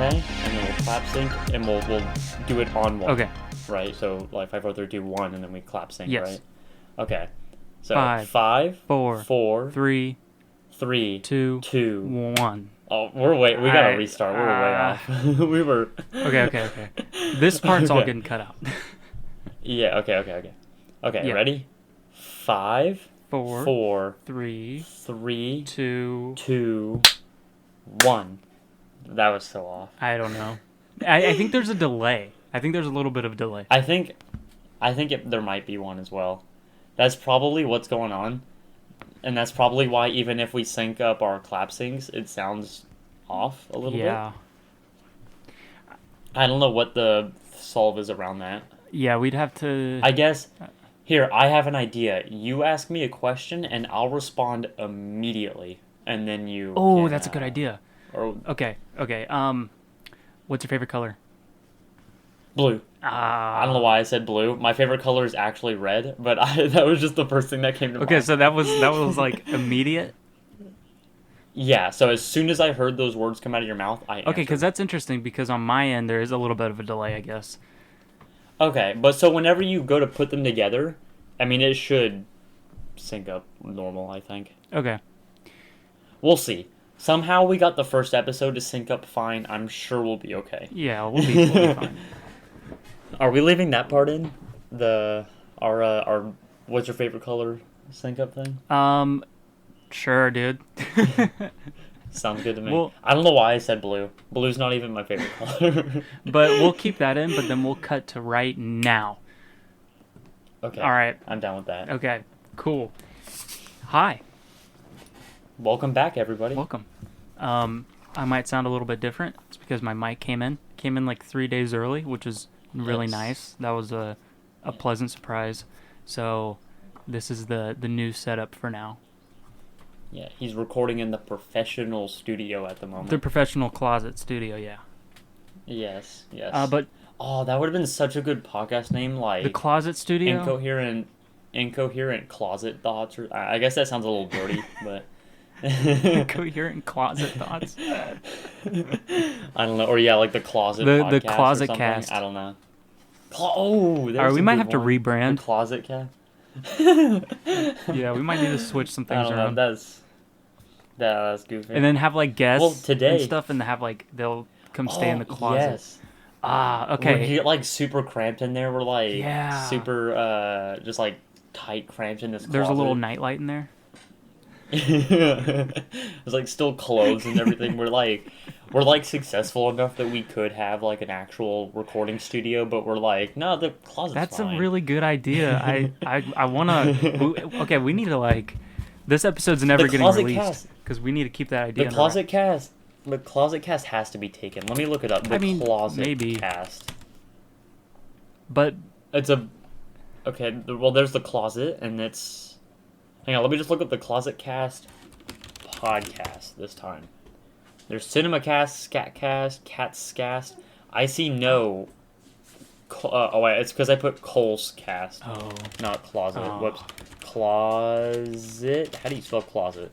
Okay, and then we'll clap sync, and we'll do it on one. Okay. Right, so like 5, 4, 3, 2, 1, and then we clap sync, Yes. right? Okay. So 5, 4, 3, 2, 2. 1. Oh, we gotta restart. We were way off. We were. Okay. This part's all getting cut out. Yeah. Okay. Yeah. Ready? 5, 4, 3, 2. 2, 1. That was so off. I don't know. I think there's a delay. I think there's a little bit of a delay. I think there might be one as well. That's probably what's going on. And that's probably why even if we sync up our clap syncs, it sounds off a little bit. Yeah. I don't know what the solve is around that. Yeah, we'd have to... I guess, here, I have an idea. You ask me a question, and I'll respond immediately. And then you that's a good idea. Or Okay. What's your favorite color? blue. I don't know why I said blue. My favorite color is actually red, but that was just the first thing that came to mind. Okay, so that was like immediate? Yeah, so as soon as I heard those words come out of your mouth, I answered. Okay, because that's interesting, because on my end, there is a little bit of a delay, I guess. Okay, but so whenever you go to put them together, I mean, it should sync up normal, I think. Okay. We'll see. Somehow we got the first episode to sync up fine. I'm sure we'll be okay. Yeah, we'll be fine. Are we leaving that part in? Our what's your favorite color sync up thing? Sure, dude. Sounds good to me. Well, I don't know why I said blue. Blue's not even my favorite color. but we'll keep that in, but then we'll cut to right now. Okay. All right. I'm down with that. Okay, cool. Hi. Welcome back, everybody. Welcome. I might sound a little bit different. It's because my mic came in like 3 days early, which is really nice. That was a pleasant surprise. So this is the new setup for now. Yeah, he's recording in the professional studio at the moment. The professional closet studio, yeah. Yes. But that would have been such a good podcast name, like the closet studio. Incoherent Closet Thoughts. Or I guess that sounds a little dirty, but Incoherent Closet Thoughts. I don't know, or like the closet. The podcast closet or something. cast. I don't know. We might have to rebrand. The closet cast. Yeah, we might need to switch some things I don't around. know. That's goofy. And then have like guests today and stuff, and have like they'll come stay in the closet. Yes. Okay. We get like super cramped in there. We're like super just like tight cramped in this closet. There's a little nightlight in there. It's like still closed and everything. We're like successful enough that we could have like an actual recording studio, but we're like, no, the closet's That's fine. a really good idea. I wanna. Okay, we need to like. This episode's never getting released because we need to keep that idea. The closet cast has to be taken. Let me look it up. Closet cast. But it's okay. Well, there's the closet, and it's. Hang on, let me just look up the Closet Cast podcast this time. There's Cinema Cast, Scat Cast, Cats Cast. I see no. It's because I put Cole's Cast. Oh. Not Closet. Oh. Whoops. Closet. How do you spell closet?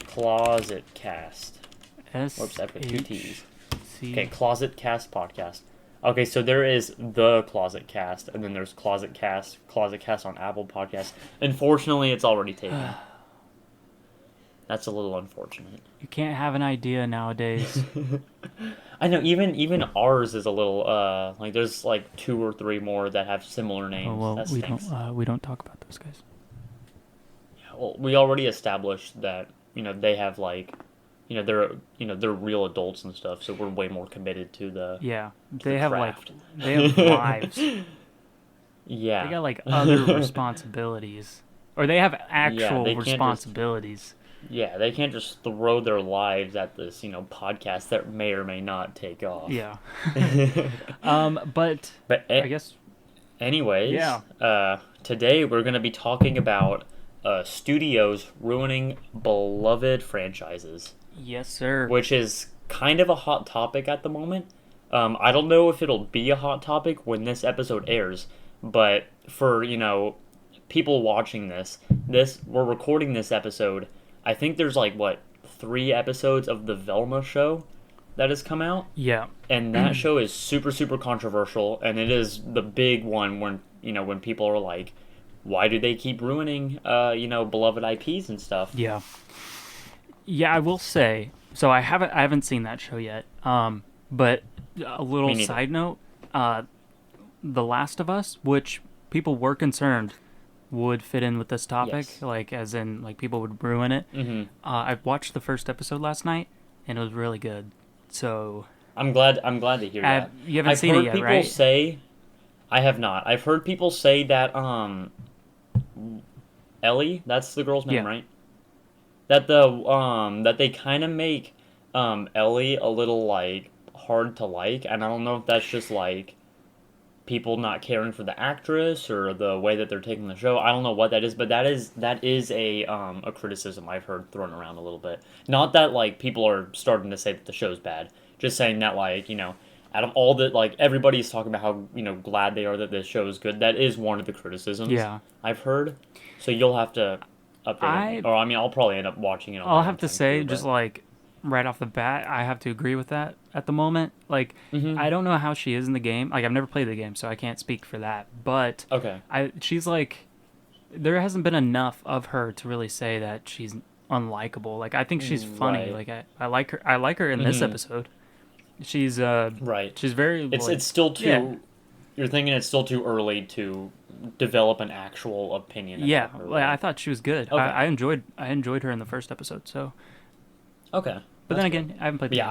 Closet Cast. Whoops, I put 2 T's. Okay, Closet Cast podcast. Okay, so there is the Closet Cast, and then there's Closet Cast on Apple Podcasts. Unfortunately, it's already taken. That's a little unfortunate. You can't have an idea nowadays. I know, even ours is a little, like, there's, like, 2 or 3 more that have similar names. Oh, well, we don't talk about those guys. Yeah, well, we already established that, they have, like... they're real adults and stuff, so we're way more committed to the they have craft. they have lives. Yeah, they got like other responsibilities, or they have actual responsibilities. They can't just throw their lives at this podcast that may or may not take off. Yeah. But I guess. Anyways, today we're gonna be talking about studios ruining beloved franchises. Yes, sir. Which is kind of a hot topic at the moment. I don't know if it'll be a hot topic when this episode airs, but for, people watching this, we're recording this episode. I think there's 3 episodes of the Velma show, that has come out. Yeah. And that show is super, super controversial, and it is the big one when, when people are like, why do they keep ruining, beloved IPs and stuff? Yeah. Yeah, I will say, so I haven't seen that show yet. But a little side note, The Last of Us, which people were concerned would fit in with this topic, Yes. like as in like people would ruin it. Mm-hmm. I watched the first episode last night, and it was really good. So I'm glad to hear that. You haven't seen it yet, right? I've heard people say, I have not. I've heard people say that Ellie, that's the girl's name, right? That that they kind of make Ellie a little like hard to like, and I don't know if that's just like people not caring for the actress or the way that they're taking the show. I don't know what that is, but that is a criticism I've heard thrown around a little bit. Not that like people are starting to say that the show's bad, just saying that like, out of all the like everybody's talking about how, glad they are that this show is good. That is one of the criticisms I've heard. So you'll have to update me. Or I mean, I'll probably end up watching it on I'll have to say too, just like right off the bat, I have to agree with that at the moment. Like, I don't know how she is in the game. Like, I've never played the game, so I can't speak for that. But she's like, there hasn't been enough of her to really say that she's unlikable. Like, I think she's funny. Like, I like her. I like her in this episode. She's She's very. It's still too. Yeah. You're thinking it's still too early to develop an actual opinion. Yeah, her, right? I thought she was good. Okay. I enjoyed her in the first episode. So. Okay. But then again, I haven't played the game.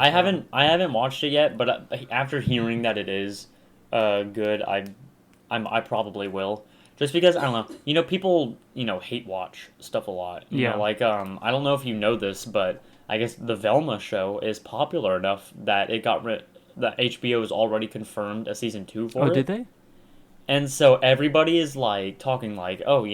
I haven't watched it yet, but after hearing that it is good, I probably will. Just because, I don't know, people, hate watch stuff a lot. You know, like, I don't know if you know this, but I guess the Velma show is popular enough that that HBO has already confirmed a season 2 for it. Oh, did they? And so everybody is, like, talking like, oh,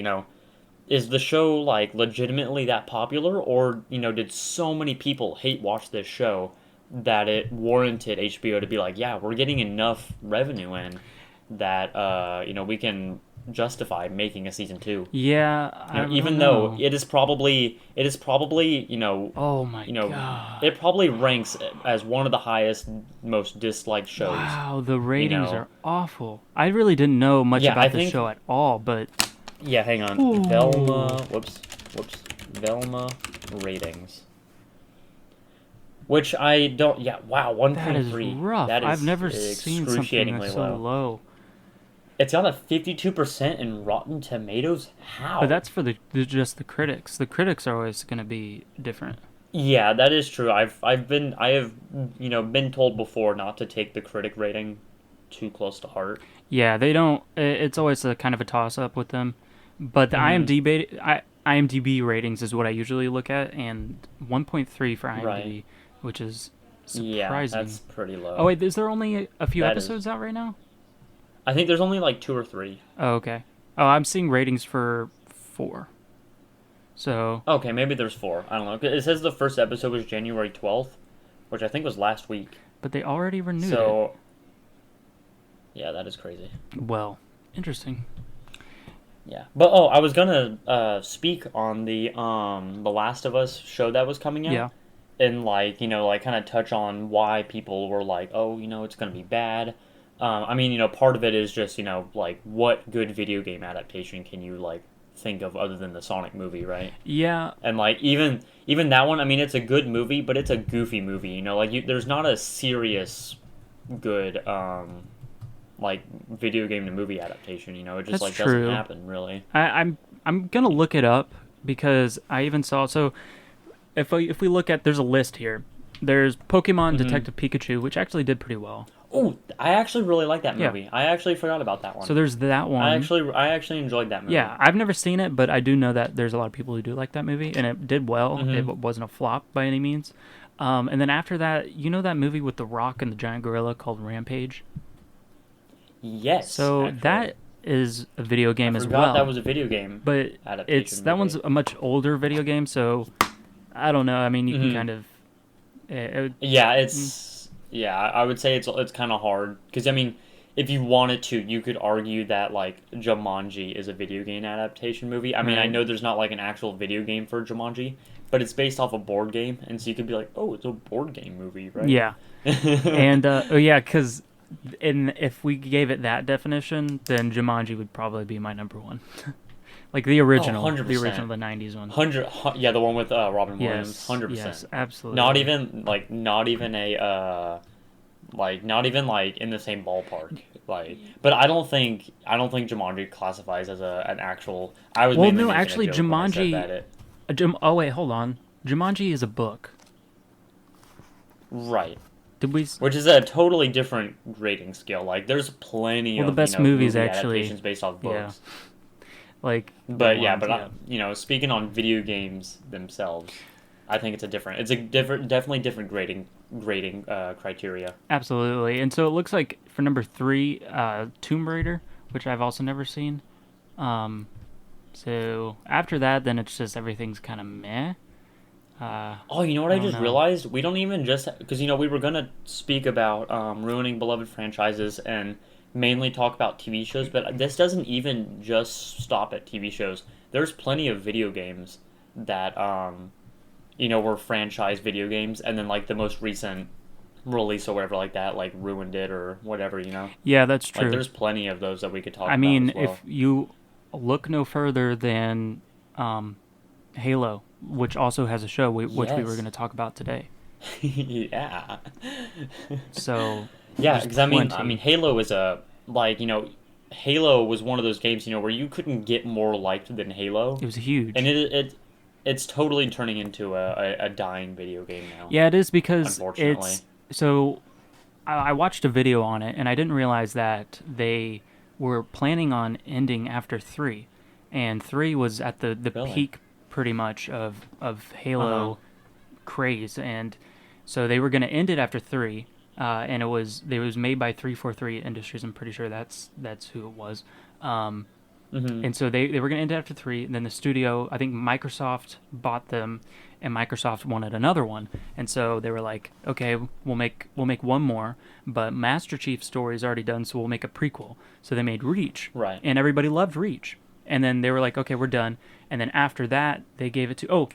is the show, like, legitimately that popular? Or, did so many people hate watch this show that it warranted HBO to be like, yeah, we're getting enough revenue in that, we can justify making a season 2. Yeah, even though it is probably, oh my god, it probably ranks as one of the highest, most disliked shows. Wow, the ratings are awful. I really didn't know much about the show at all, but yeah, hang on. Ooh. Velma ratings. Which I don't. Yeah, wow, 1.3. That is rough. I've never seen something that's so low. It's got a 52% in Rotten Tomatoes. How? But that's for just the critics. The critics are always going to be different. Yeah, that is true. I have been told before not to take the critic rating too close to heart. Yeah, they don't. It's always a kind of a toss up with them. But the IMDb ratings is what I usually look at, and 1.3 for IMDb, which is surprising. Yeah, that's pretty low. Oh wait, is there only a few episodes out right now? I think there's only like 2 or 3. Oh, okay. Oh, I'm seeing ratings for 4. So. Okay, maybe there's 4. I don't know. It says the first episode was January 12th, which I think was last week. But they already renewed it. Yeah, that is crazy. Well, interesting. Yeah, but I was gonna speak on the Last of Us show that was coming out. Yeah. And like kind of touch on why people were like, oh, it's gonna be bad. I mean, part of it is just, like, what good video game adaptation can you, like, think of other than the Sonic movie, right? Yeah. And, like, even that one, I mean, it's a good movie, but it's a goofy movie, like, there's not a serious good, like, video game to movie adaptation, it just, That's like, true. doesn't happen, really. I'm gonna look it up, because I even saw, so, if we look at, there's a list here. There's Pokemon Detective Pikachu, which actually did pretty well. Oh, I actually really like that movie. Yeah. I actually forgot about that one. So there's that one. I actually enjoyed that movie. Yeah, I've never seen it, but I do know that there's a lot of people who do like that movie, and it did well. It wasn't a flop by any means. And then after that, that movie with The Rock and the giant gorilla called Rampage? Yes. So actually, that is a video game as well. That was a video game. But that one's a much older video game, so I don't know. I mean, you can kind of... Yeah, I would say it's kind of hard because I mean, if you wanted to, you could argue that like Jumanji is a video game adaptation movie. I mean, I know there's not like an actual video game for Jumanji, but it's based off a board game, and so you could be like, oh, it's a board game movie, right? Yeah. And because if we gave it that definition, then Jumanji would probably be my number one. Like the original, the 90s one. Yeah, the one with Robin Williams, 100%. Yes, absolutely. Not even in the same ballpark. Like, but I don't think Jumanji classifies as an actual. I was well, no, actually, Jumanji. Oh wait, hold on. Jumanji is a book. Right. Did we? Which is a totally different grading scale. Like, there's plenty of the best movies movie actually adaptations based off books. Yeah. Like, speaking on video games themselves, I think it's definitely different grading criteria. Absolutely. And so it looks like for number 3, Tomb Raider, which I've also never seen. So after that, then it's just everything's kind of meh. You know what I just realized? We don't even because we were gonna speak about ruining beloved franchises and mainly talk about TV shows, but this doesn't even just stop at TV shows. There's plenty of video games that were franchise video games, and then like the most recent release or whatever like that like ruined it or whatever. Yeah, that's true. Like, there's plenty of those that we could talk about. I mean, as well. if you look no further than Halo, which also has a show which we were going to talk about today. Yeah. So yeah, because I mean, Halo is Halo was one of those games where you couldn't get more liked than Halo. It was huge, and it's totally turning into a dying video game now. Yeah, it is, because unfortunately. So I watched a video on it, and I didn't realize that they were planning on ending after 3, and 3 was at the really? peak pretty much of Halo craze, and so they were going to end it after 3, and it was made by 343 Industries. I'm pretty sure that's who it was. And so they were going to end it after 3, and then the studio, I think Microsoft bought them, and Microsoft wanted another one, and so they were like, okay, we'll make one more, but Master Chief's story is already done, so we'll make a prequel. So they made Reach, right? And everybody loved Reach, and then they were like, okay, we're done. And then after that, they gave it to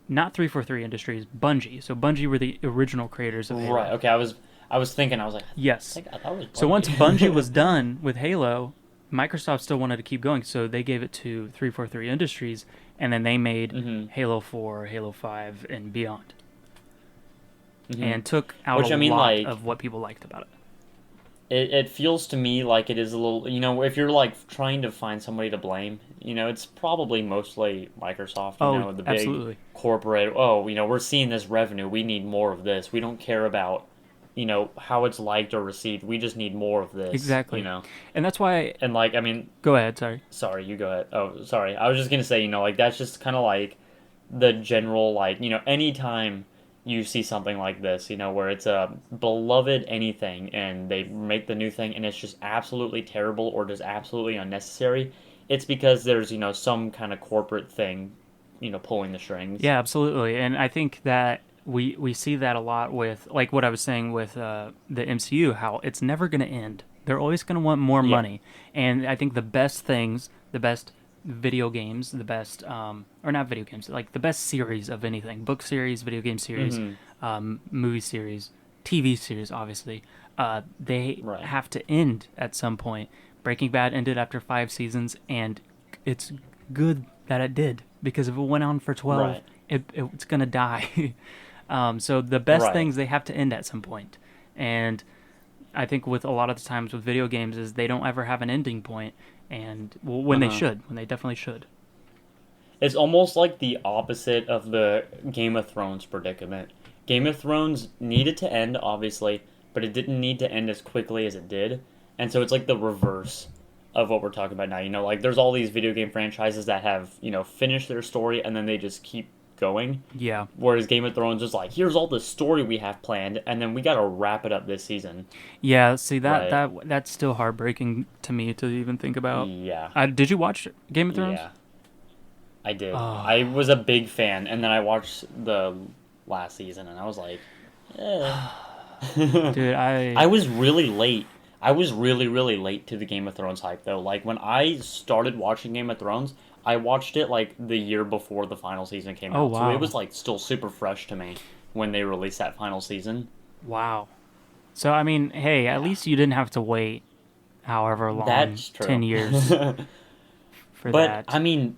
not 343 Industries, Bungie. So Bungie were the original creators of Halo. Right. Okay, I was thinking, I was like, yes. I thought it was Bungie. So once Bungie was done with Halo, Microsoft still wanted to keep going, so they gave it to 343 Industries, and then they made Halo 4, Halo 5, and beyond. And took out a lot of what people liked about it. It feels to me like it is a little, if you're like trying to find somebody to blame, it's probably mostly Microsoft, the big absolutely. Corporate, we're seeing this revenue, we need more of this. We don't care about, how it's liked or received. We just need more of this. Exactly. And that's why... And like, I mean... Go ahead, sorry. Sorry, you go ahead. Oh, sorry. I was just going to say, like, that's just kind of like the general, like, anytime you see something like this, where it's a beloved anything and they make the new thing and it's just absolutely terrible or just absolutely unnecessary, it's because there's, some kind of corporate thing, pulling the strings. Yeah, absolutely. And I think that we see that a lot with, like what I was saying with the MCU, how it's never going to end. They're always going to want more money. And I think the best things, the best video games, the best, or not video games, like the best series of anything, book series, video game series, movie series, TV series, obviously, they have to end at some point. Breaking Bad ended after 5 seasons, and it's good that it did, because if it went on for 12, it's going to die. So the best things, they have to end at some point. And I think with a lot of the times with video games is they don't ever have an ending point, and when they definitely should. It's almost like the opposite of the Game of Thrones predicament. Game of Thrones needed to end, obviously, but it didn't need to end as quickly as it did. And so it's like the reverse of what we're talking about now. Like there's all these video game franchises that have, finished their story and then they just keep going. Yeah. Whereas Game of Thrones is like, here's all the story we have planned, and then we got to wrap it up this season. Yeah, see, that's still heartbreaking to me to even think about. Yeah. Did you watch Game of Thrones? Yeah. I did. I was a big fan, and then I watched the last season, and I was like, Dude, I was really late. I was really, really late to the Game of Thrones hype, though. Like, when I started watching Game of Thrones, I watched it, like, the year before the final season came Oh, out. wow. So it was, like, still super fresh to me when they released that final season. Wow. So, I mean, hey, at least you didn't have to wait however long, That's true. 10 years for But, that. I mean,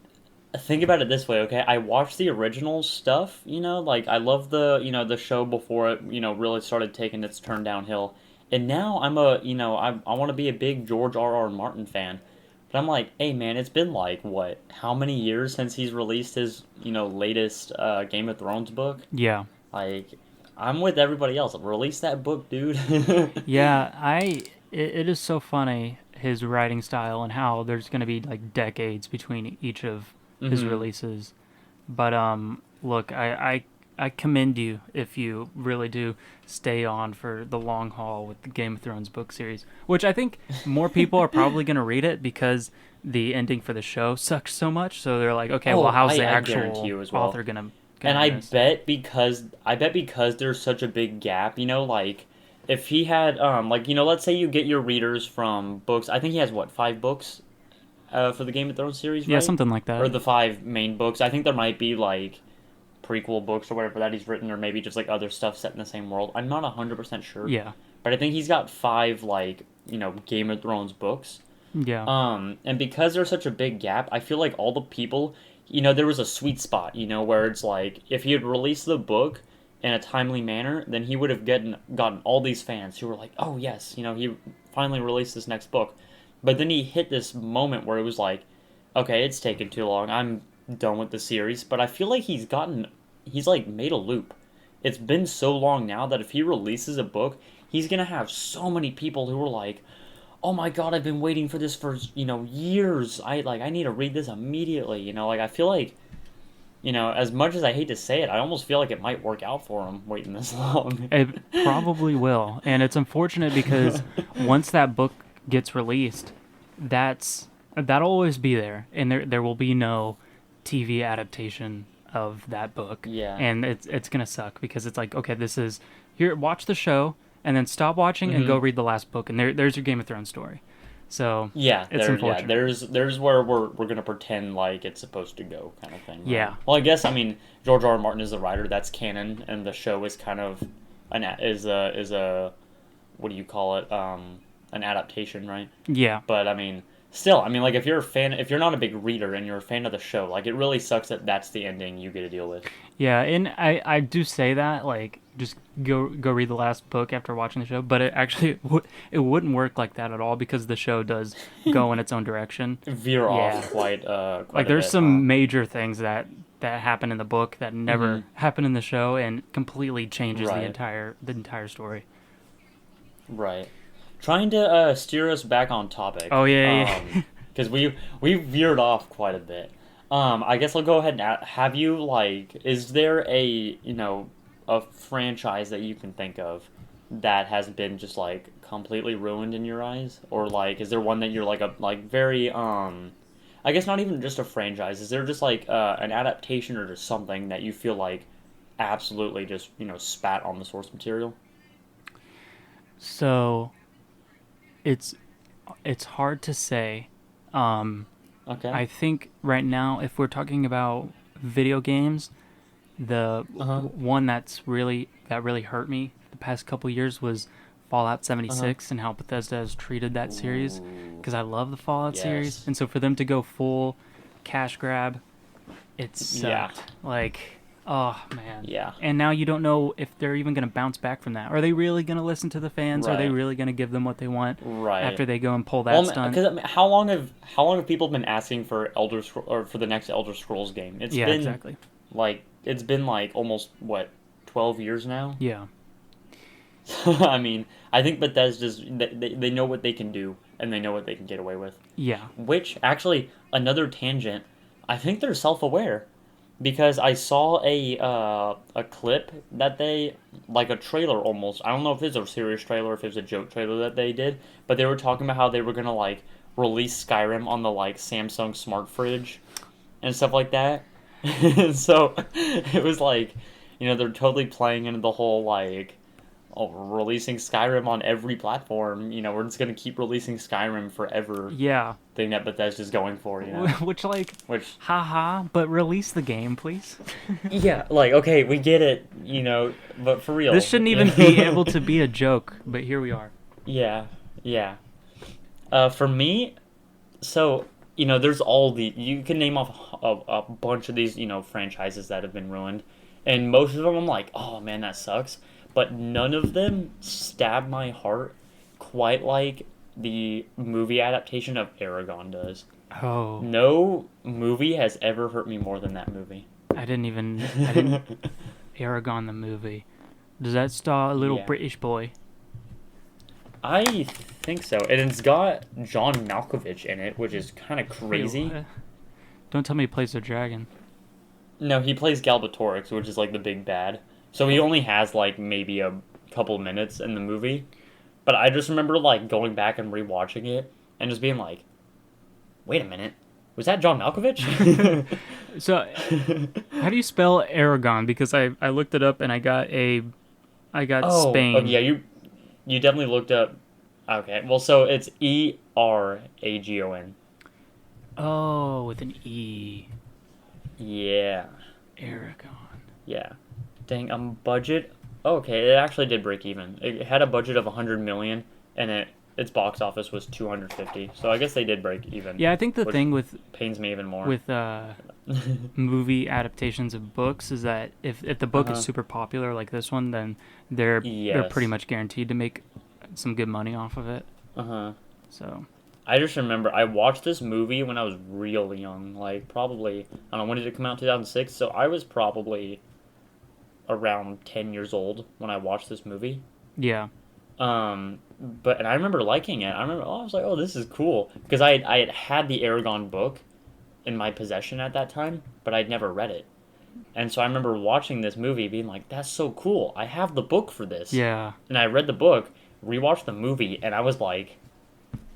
think about it this way, okay? I watched the original stuff, like, I love the show before it, really started taking its turn downhill. And now I want to be a big George R.R. Martin fan. But I'm like, hey man, it's been like, what, how many years since he's released his, latest Game of Thrones book? Yeah. Like, I'm with everybody else. Release that book, dude. Yeah, it is so funny, his writing style, and how there's going to be like decades between each of his Mm-hmm. releases. But look, I commend you if you really do stay on for the long haul with the Game of Thrones book series, which I think more people are probably going to read it because the ending for the show sucks so much. So they're like, okay, well, Oh, how's the I guarantee actual you as well. author gonna And end this? I bet because there's such a big gap, like if he had like let's say you get your readers from books. I think he has what, 5 books for the Game of Thrones series, Yeah, right? something like Or that. the 5 main books. I think there might be like prequel books or whatever that he's written, or maybe just like other stuff set in the same world. I'm not 100% sure. Yeah, But I think he's got 5 like, Game of Thrones books. yeah, And because there's such a big gap, I feel like all the people, there was a sweet spot, where it's like if he had released the book in a timely manner, then he would have gotten all these fans who were like, "Oh yes, he finally released this next book." But then he hit this moment where it was like, "Okay, it's taken too long. I'm done with the series." But I feel like he's like made a loop. It's been so long now that if he releases a book, he's gonna have so many people who are like, oh my god, I've been waiting for this for, years. I need to read this immediately. Like I feel like, as much as I hate to say it, I almost feel like it might work out for him waiting this long. it probably will, and it's unfortunate because once that book gets released, that'll always be there, and there will be no TV adaptation of that book. Yeah. And it's gonna suck because it's like, okay, this is here. Watch the show, and then stop watching and go read the last book, and there's your Game of Thrones story. So Yeah, it's unfortunate. there's where we're gonna pretend like it's supposed to go, kind of thing. Right? Yeah. Well, I guess George R. R. Martin is the writer. That's canon, and the show is kind of is a what do you call it? An adaptation, right? Yeah. But still, like if you're a fan, if you're not a big reader and you're a fan of the show, like it really sucks that that's the ending you get to deal with. Yeah, and I do say that, like, just go read the last book after watching the show, but it actually it wouldn't work like that at all because the show does go in its own direction. Veer off quite like a there's bit, some major things that happen in the book that never happen in the show and completely changes Right. the entire story. Right. Trying to steer us back on topic. Oh yeah. Because we veered off quite a bit. I guess I'll go ahead and have you is there a franchise that you can think of that has been just like completely ruined in your eyes, or like is there one that you're very I guess not even just a franchise. Is there just like an adaptation or just something that you feel like absolutely just spat on the source material? So it's hard to say. Okay. I think right now, if we're talking about video games, the one that really hurt me the past couple years was Fallout 76 and how Bethesda has treated that series, because I love the Fallout series, and so for them to go full cash grab, it sucked. Like, oh man. Yeah. And now you don't know if they're even going to bounce back from that. Are they really going to listen to the fans? Right. Are they really going to give them what they want Right. after they go and pull that stunt? Because how long have people been asking for for the next Elder Scrolls game? It's been exactly. It's been almost 12 years now. Yeah. I think Bethesda's they know what they can do and they know what they can get away with. Yeah. Which actually, another tangent, I think they're self-aware, because I saw a clip that they, like a trailer almost. I don't know if it's a serious trailer or if it's a joke trailer that they did, but they were talking about how they were gonna release Skyrim on the Samsung smart fridge and stuff like that. So it was they're totally playing into the whole releasing Skyrim on every platform. You know, we're just gonna keep releasing Skyrim forever. Yeah. Thing that Bethesda's going for, you know. Which, haha, but release the game, please. Yeah, like, okay, we get it, you know, but for real. This shouldn't even be able to be a joke, but here we are. Yeah. For me, so, you know, there's you can name off a bunch of these, you know, franchises that have been ruined. And most of them I'm like, oh man, that sucks. But none of them stab my heart quite like the movie adaptation of Aragon does. Oh. No movie has ever hurt me more than that movie. I didn't Aragon the movie. Does that star a little British boy? I think so. And it's got John Malkovich in it, which is kind of crazy. Don't tell me he plays the dragon. No, he plays Galbatorix, which is like the big bad. So he only has like maybe a couple minutes in the movie. But I just remember like going back and rewatching it and just being like, wait a minute, was that John Malkovich? So, how do you spell Aragon? Because I looked it up and I got Spain. Oh yeah, you definitely looked up. Okay, well, so it's Eragon. Oh, with an E. Yeah. Aragon. Yeah. Dang, budget. Okay, it actually did break even. It had a budget of 100 million, and its box office was 250. So I guess they did break even. Yeah, I think the thing with pains me even more with movie adaptations of books is that if the book is super popular like this one, then they're pretty much guaranteed to make some good money off of it. So I just remember I watched this movie when I was real young, like probably, I don't know, when did it come out? 2006. So I was probably around 10 years old when I watched this movie. Yeah. And I remember liking it. I was like, oh, this is cool, because I had the Aragon book in my possession at that time, but I'd never read it. And so I remember watching this movie being like, that's so cool. I have the book for this. Yeah. And I read the book, rewatched the movie, and I was like,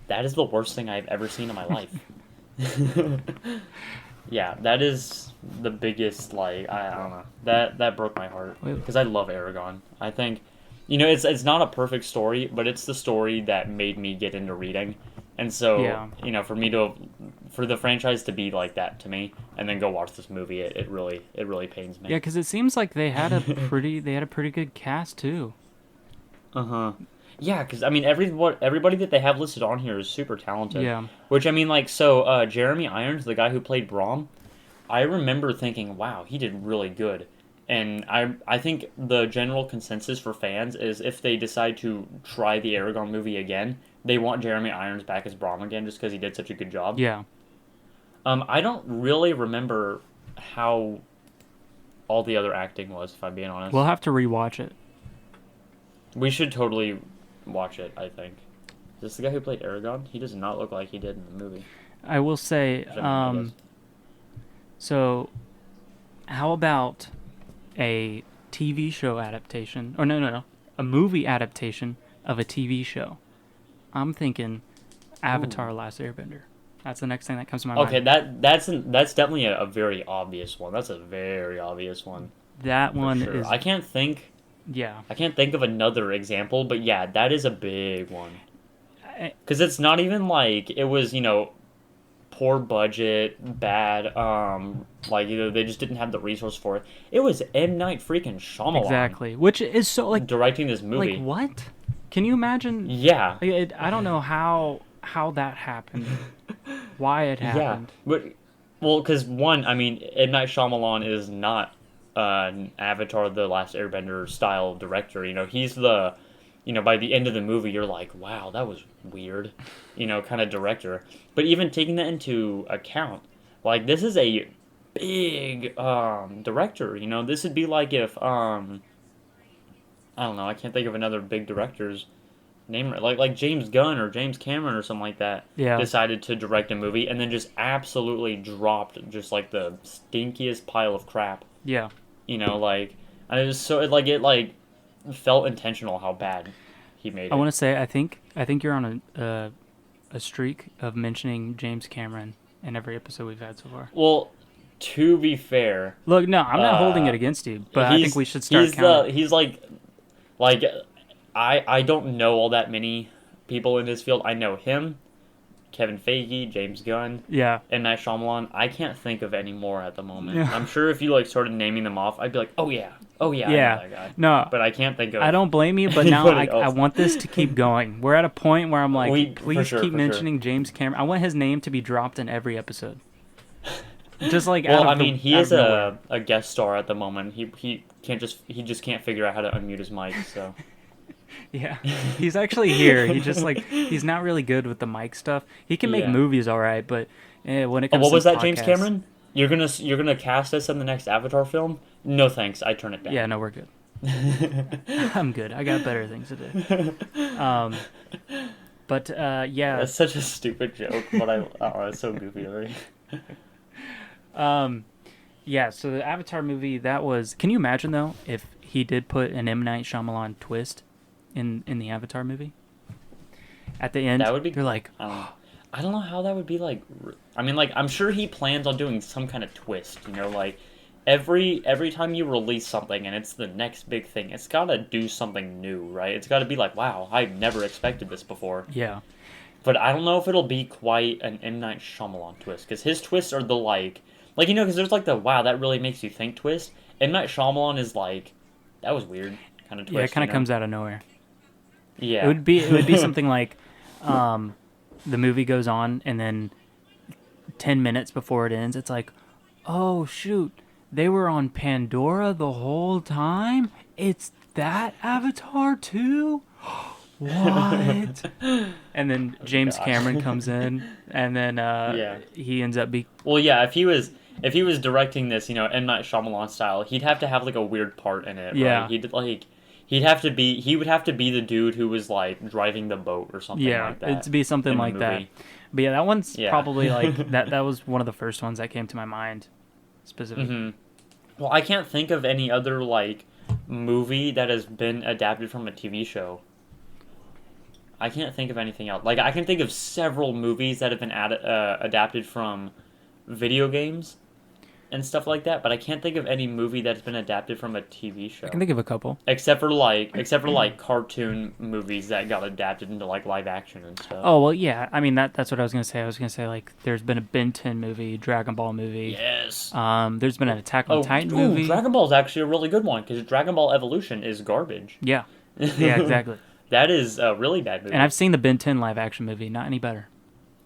that is the worst thing I've ever seen in my life. Yeah, that is the biggest, like, I don't know. That broke my heart, because I love Aragon. I think, you know, it's not a perfect story, but it's the story that made me get into reading. And so, you know, for the franchise to be like that to me, and then go watch this movie, it really pains me. Yeah, because it seems like they had a pretty good cast too. Yeah, because I mean, everybody that they have listed on here is super talented. Yeah. Which, I mean, like, so Jeremy Irons, the guy who played Brom, I remember thinking, wow, he did really good. And I think the general consensus for fans is if they decide to try the Aragon movie again, they want Jeremy Irons back as Brom again, just because he did such a good job. Yeah. I don't really remember how all the other acting was, if I'm being honest. We'll have to rewatch it. We should totally watch it, I think. Is this the guy who played Aragon? He does not look like he did in the movie. I will say, so how about a TV show adaptation? Or no. A movie adaptation of a TV show. I'm thinking Avatar: Last Airbender. That's the next thing that comes to my mind. Okay, that's definitely a very obvious one. That's a very obvious one. That one sure. is... I can't think of another example, but yeah, that is a big one. Because it's not even like it was, you know, poor budget, bad, like, you know, they just didn't have the resource for it. It was M. Night freaking Shyamalan. Exactly. Which is so, like... directing this movie. Like, what? Can you imagine? Yeah. I don't know how that happened. Why it happened. Yeah. But, well, because one, I mean, M. Night Shyamalan is not an Avatar: The Last Airbender style director. You know, he's the, you know, by the end of the movie, you're like, wow, that was weird, you know, kind of director. But even taking that into account, like, this is a big director, you know. This would be like if, I don't know, I can't think of another big director's name, like James Gunn or James Cameron or something like that, decided to direct a movie and then just absolutely dropped just like the stinkiest pile of crap. Yeah. You know, like, and it was so, it felt intentional how bad he made it. I want to say, I think you're on a streak of mentioning James Cameron in every episode we've had so far. Well, to be fair... Look, no, I'm not holding it against you, but I think we should start counting. He's like, I don't know all that many people in this field. I know him, Kevin Feige, James Gunn, Yeah. M. Night Shyamalan. I can't think of any more at the moment. Yeah. I'm sure if you like started naming them off, I'd be like, oh yeah, I know that guy. No, but I can't think of. I don't blame you, but now I else. want this to keep going. We're at a point where I'm like, please keep mentioning James Cameron. I want his name to be dropped in every episode. Just like well, I mean, he is a guest star at the moment. He just can't figure out how to unmute his mic. So yeah, he's actually here. He just like he's not really good with the mic stuff. He can make movies all right, but when it comes what to was that, podcasts, James Cameron? You're gonna cast us in the next Avatar film? No thanks, I turn it down. Yeah, no, we're good. I'm good. I got better things to do. But yeah, that's such a stupid joke. But it's so goofy already. Yeah, so the Avatar movie, that was... Can you imagine, though, if he did put an M. Night Shyamalan twist in the Avatar movie? At the end, that would be... They're like... I don't know how that would be, like... I mean, like, I'm sure he plans on doing some kind of twist, you know, like... Every time you release something and it's the next big thing, it's gotta do something new, right? It's gotta be like, wow, I never expected this before. Yeah. But I don't know if it'll be quite an M. Night Shyamalan twist, because his twists are the, like, you know, because there's, like, the, wow, that really makes you think twist. M. Night Shyamalan is, like, that was weird kind of twist. Yeah, it kind of comes out of nowhere. Yeah. It would be something like, the movie goes on, and then 10 minutes before it ends, it's like, oh, shoot, they were on Pandora the whole time? It's that Avatar, too? What? And then James Cameron comes in, and then he ends up Well, yeah, if he was directing this, you know, M. Night Shyamalan style, he'd have to have like a weird part in it. Yeah. Right? He would have to be the dude who was like driving the boat or something like that. Yeah, it'd be something like that. But yeah, that one's probably like that was one of the first ones that came to my mind specifically. Mm-hmm. Well, I can't think of any other like movie that has been adapted from a TV show. I can't think of anything else. Like, I can think of several movies that have been adapted from video games and stuff like that, but I can't think of any movie that's been adapted from a TV show. I can think of a couple. Except for cartoon movies that got adapted into like live action and stuff. Oh, well, yeah. I mean, that's what I was going to say. I was going to say, like, there's been a Ben 10 movie, Dragon Ball movie. Yes. There's been an Attack on Titan movie. Dragon Ball is actually a really good one, because Dragon Ball Evolution is garbage. Yeah. Yeah, exactly. That is a really bad movie. And I've seen the Ben 10 live action movie, not any better.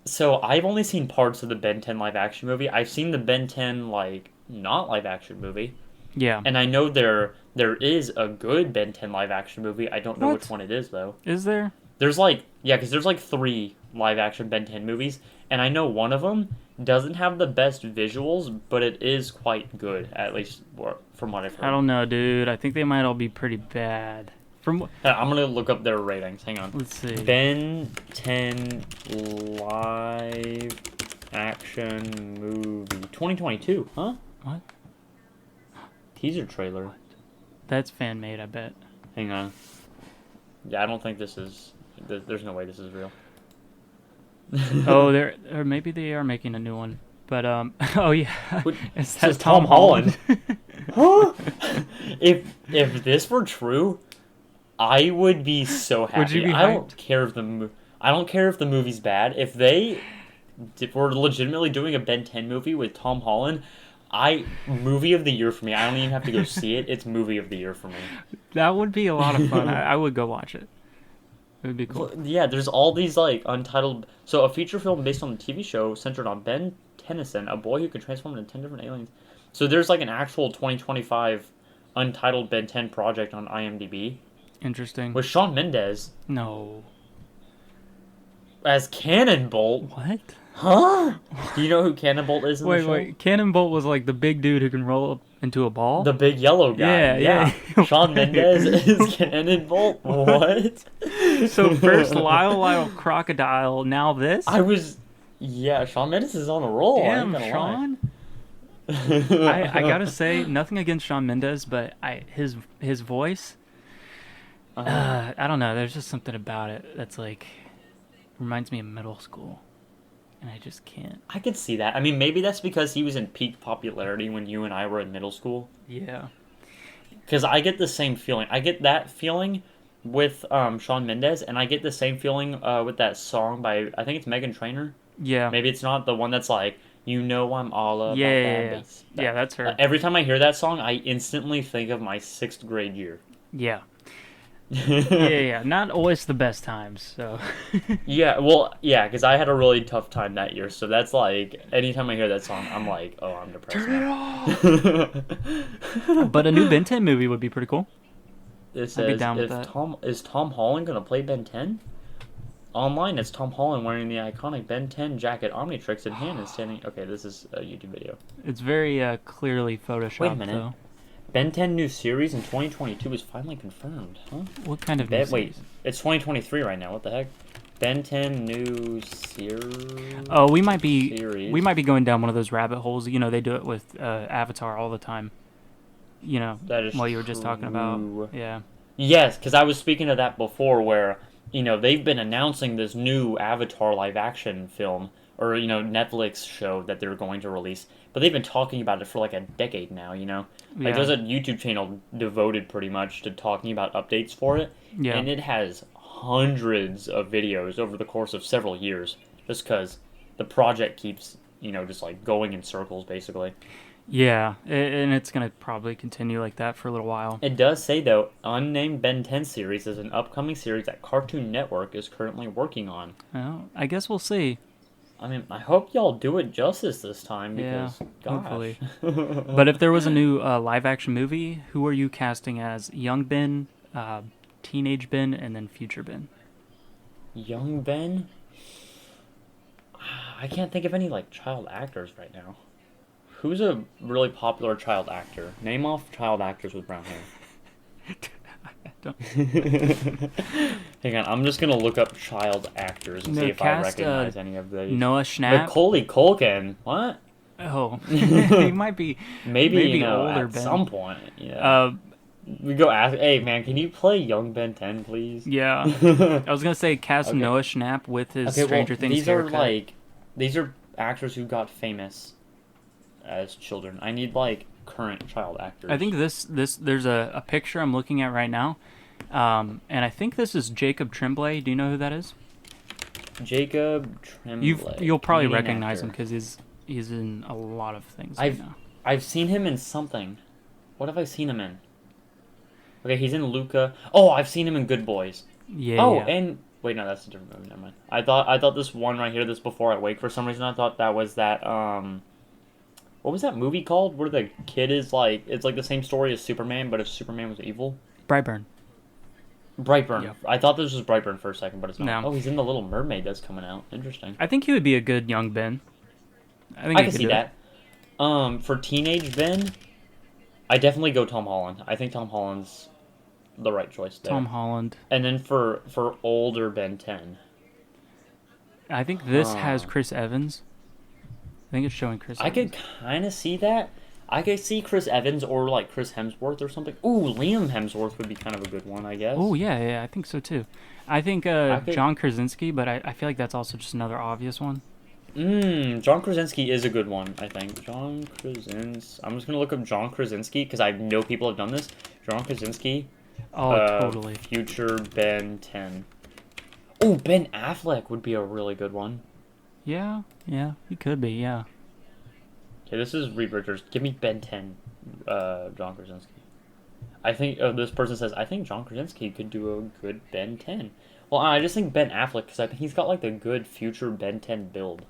So I've only seen parts of the Ben 10 live action movie. I've seen the Ben 10 like not live action movie. Yeah. And I know there is a good Ben 10 live action movie. I don't know which one it is though. Is there? There's because there's like 3 live action Ben 10 movies, and I know one of them doesn't have the best visuals, but it is quite good, at least from what I've heard. I don't know, dude. I think they might all be pretty bad. I'm gonna look up their ratings. Hang on. Let's see. Ben 10 live action movie 2022. Huh? What? Teaser trailer. What? That's fan made, I bet. Hang on. Yeah, I don't think this is. There's no way this is real. Oh, or maybe they are making a new one. But oh yeah, it's Tom Holland. Huh? If this were true, I would be so happy. Would you be hyped? I don't care if the movie's bad. If we're legitimately doing a Ben 10 movie with Tom Holland, movie of the year for me. I don't even have to go see it. It's movie of the year for me. That would be a lot of fun. I would go watch it. It would be cool. Yeah, there's all these like untitled. So a feature film based on the TV show centered on Ben Tennyson, a boy who could transform into 10 different aliens. So there's like an actual 2025 untitled Ben 10 project on IMDb. Interesting. With Shawn Mendes. No. As Cannonbolt. What? Huh? Do you know who Cannonbolt is in the show? Wait. Cannonbolt was like the big dude who can roll up into a ball? The big yellow guy. Yeah. Shawn Mendes is Cannonbolt? What? So first Lyle Crocodile, now this? Shawn Mendes is on a roll. Damn, Shawn. I gotta say, nothing against Shawn Mendes, but his voice, I don't know, there's just something about it that's like, reminds me of middle school. And I just can't. I could see that. I mean, maybe that's because he was in peak popularity when you and I were in middle school. Yeah. Because I get the same feeling. I get that feeling with Shawn Mendes, and I get the same feeling with that song by, I think it's Megan Trainor. Yeah. Maybe it's not the one that's like, you know I'm all about Yeah, that yeah. bass. Yeah, that's her. Every time I hear that song, I instantly think of my 6th grade year. Yeah. Yeah. Not always the best times, so. Yeah, well, yeah, because I had a really tough time that year, so that's like, anytime I hear that song, I'm like, oh, I'm depressed Turn now. it off! But a new Ben 10 movie would be pretty cool. It says, is Tom Holland going to play Ben 10? Online, it's Tom Holland wearing the iconic Ben 10 jacket, Omnitrix in hand, and standing... Okay, this is a YouTube video. It's very clearly photoshopped, Wait a minute. though. Ben 10 new series in 2022 is finally confirmed, huh? What kind of new series? Wait, it's 2023 right now, what the heck? Ben 10 new series... Oh, we might be going down one of those rabbit holes. You know, they do it with Avatar all the time. You know, that is what you were just talking about. Yeah. Yes, because I was speaking of that before where, you know, they've been announcing this new Avatar live-action film, or, you know, Netflix show that they're going to release, but they've been talking about it for like a decade now, you know? Like, there's a YouTube channel devoted pretty much to talking about updates for it, and it has hundreds of videos over the course of several years, just because the project keeps, you know, just like going in circles, basically. Yeah, and it's going to probably continue like that for a little while. It does say, though, Unnamed Ben 10 series is an upcoming series that Cartoon Network is currently working on. Well, I guess we'll see. I mean, I hope y'all do it justice this time, because, gosh. Hopefully. But if there was a new live-action movie, who are you casting as young Ben, teenage Ben, and then future Ben? Young Ben? I can't think of any, like, child actors right now. Who's a really popular child actor? Name off child actors with brown hair. Hang on, I'm just gonna look up child actors and see if I recognize any of these. Noah Schnapp. Macaulay Culkin. What? Oh, he might be maybe you know, older at Ben. some point. Yeah. We go ask. Hey man, can you play young Ben 10, please? Yeah. I was gonna say cast Noah Schnapp with his Stranger Things haircut. These are actors who got famous as children. I need like current child actors. I think this there's a picture I'm looking at right now, and I think this is Jacob Tremblay. Do you know who that is? Jacob Tremblay. You'll probably recognize him because he's in a lot of things right now. I've seen him in something. What have I seen him in? Okay, he's in Luca. Oh, I've seen him in Good Boys. Yeah. Oh, and wait, no, that's a different movie. Never mind. I thought this one right here, this Before I Wake, for some reason I thought that was that what was that movie called? Where the kid is like, it's like the same story as Superman, but if Superman was evil. Brightburn. Yeah. I thought this was Brightburn for a second, but it's not. No. Oh, he's in The Little Mermaid that's coming out. Interesting. I think he would be a good young Ben. I can see that. For teenage Ben, I definitely go Tom Holland. I think Tom Holland's the right choice there. Tom Holland. And then for older Ben 10. I think this has Chris Evans. I think it's showing Chris Evans. I could kind of see that. I could see Chris Evans or like Chris Hemsworth or something. Ooh, Liam Hemsworth would be kind of a good one, I guess. Oh, yeah, I think so too. I think John Krasinski, but I feel like that's also just another obvious one. John Krasinski is a good one, I think. John Krasinski. I'm just going to look up John Krasinski because I know people have done this. John Krasinski. Oh, totally. Future Ben 10. Oh, Ben Affleck would be a really good one. Yeah, he could be, yeah. Okay, this is Reed Richards. Give me Ben 10, John Krasinski. I think, this person says, I think John Krasinski could do a good Ben 10. Well, I just think Ben Affleck, because I think he's got, like, the good future Ben 10 build.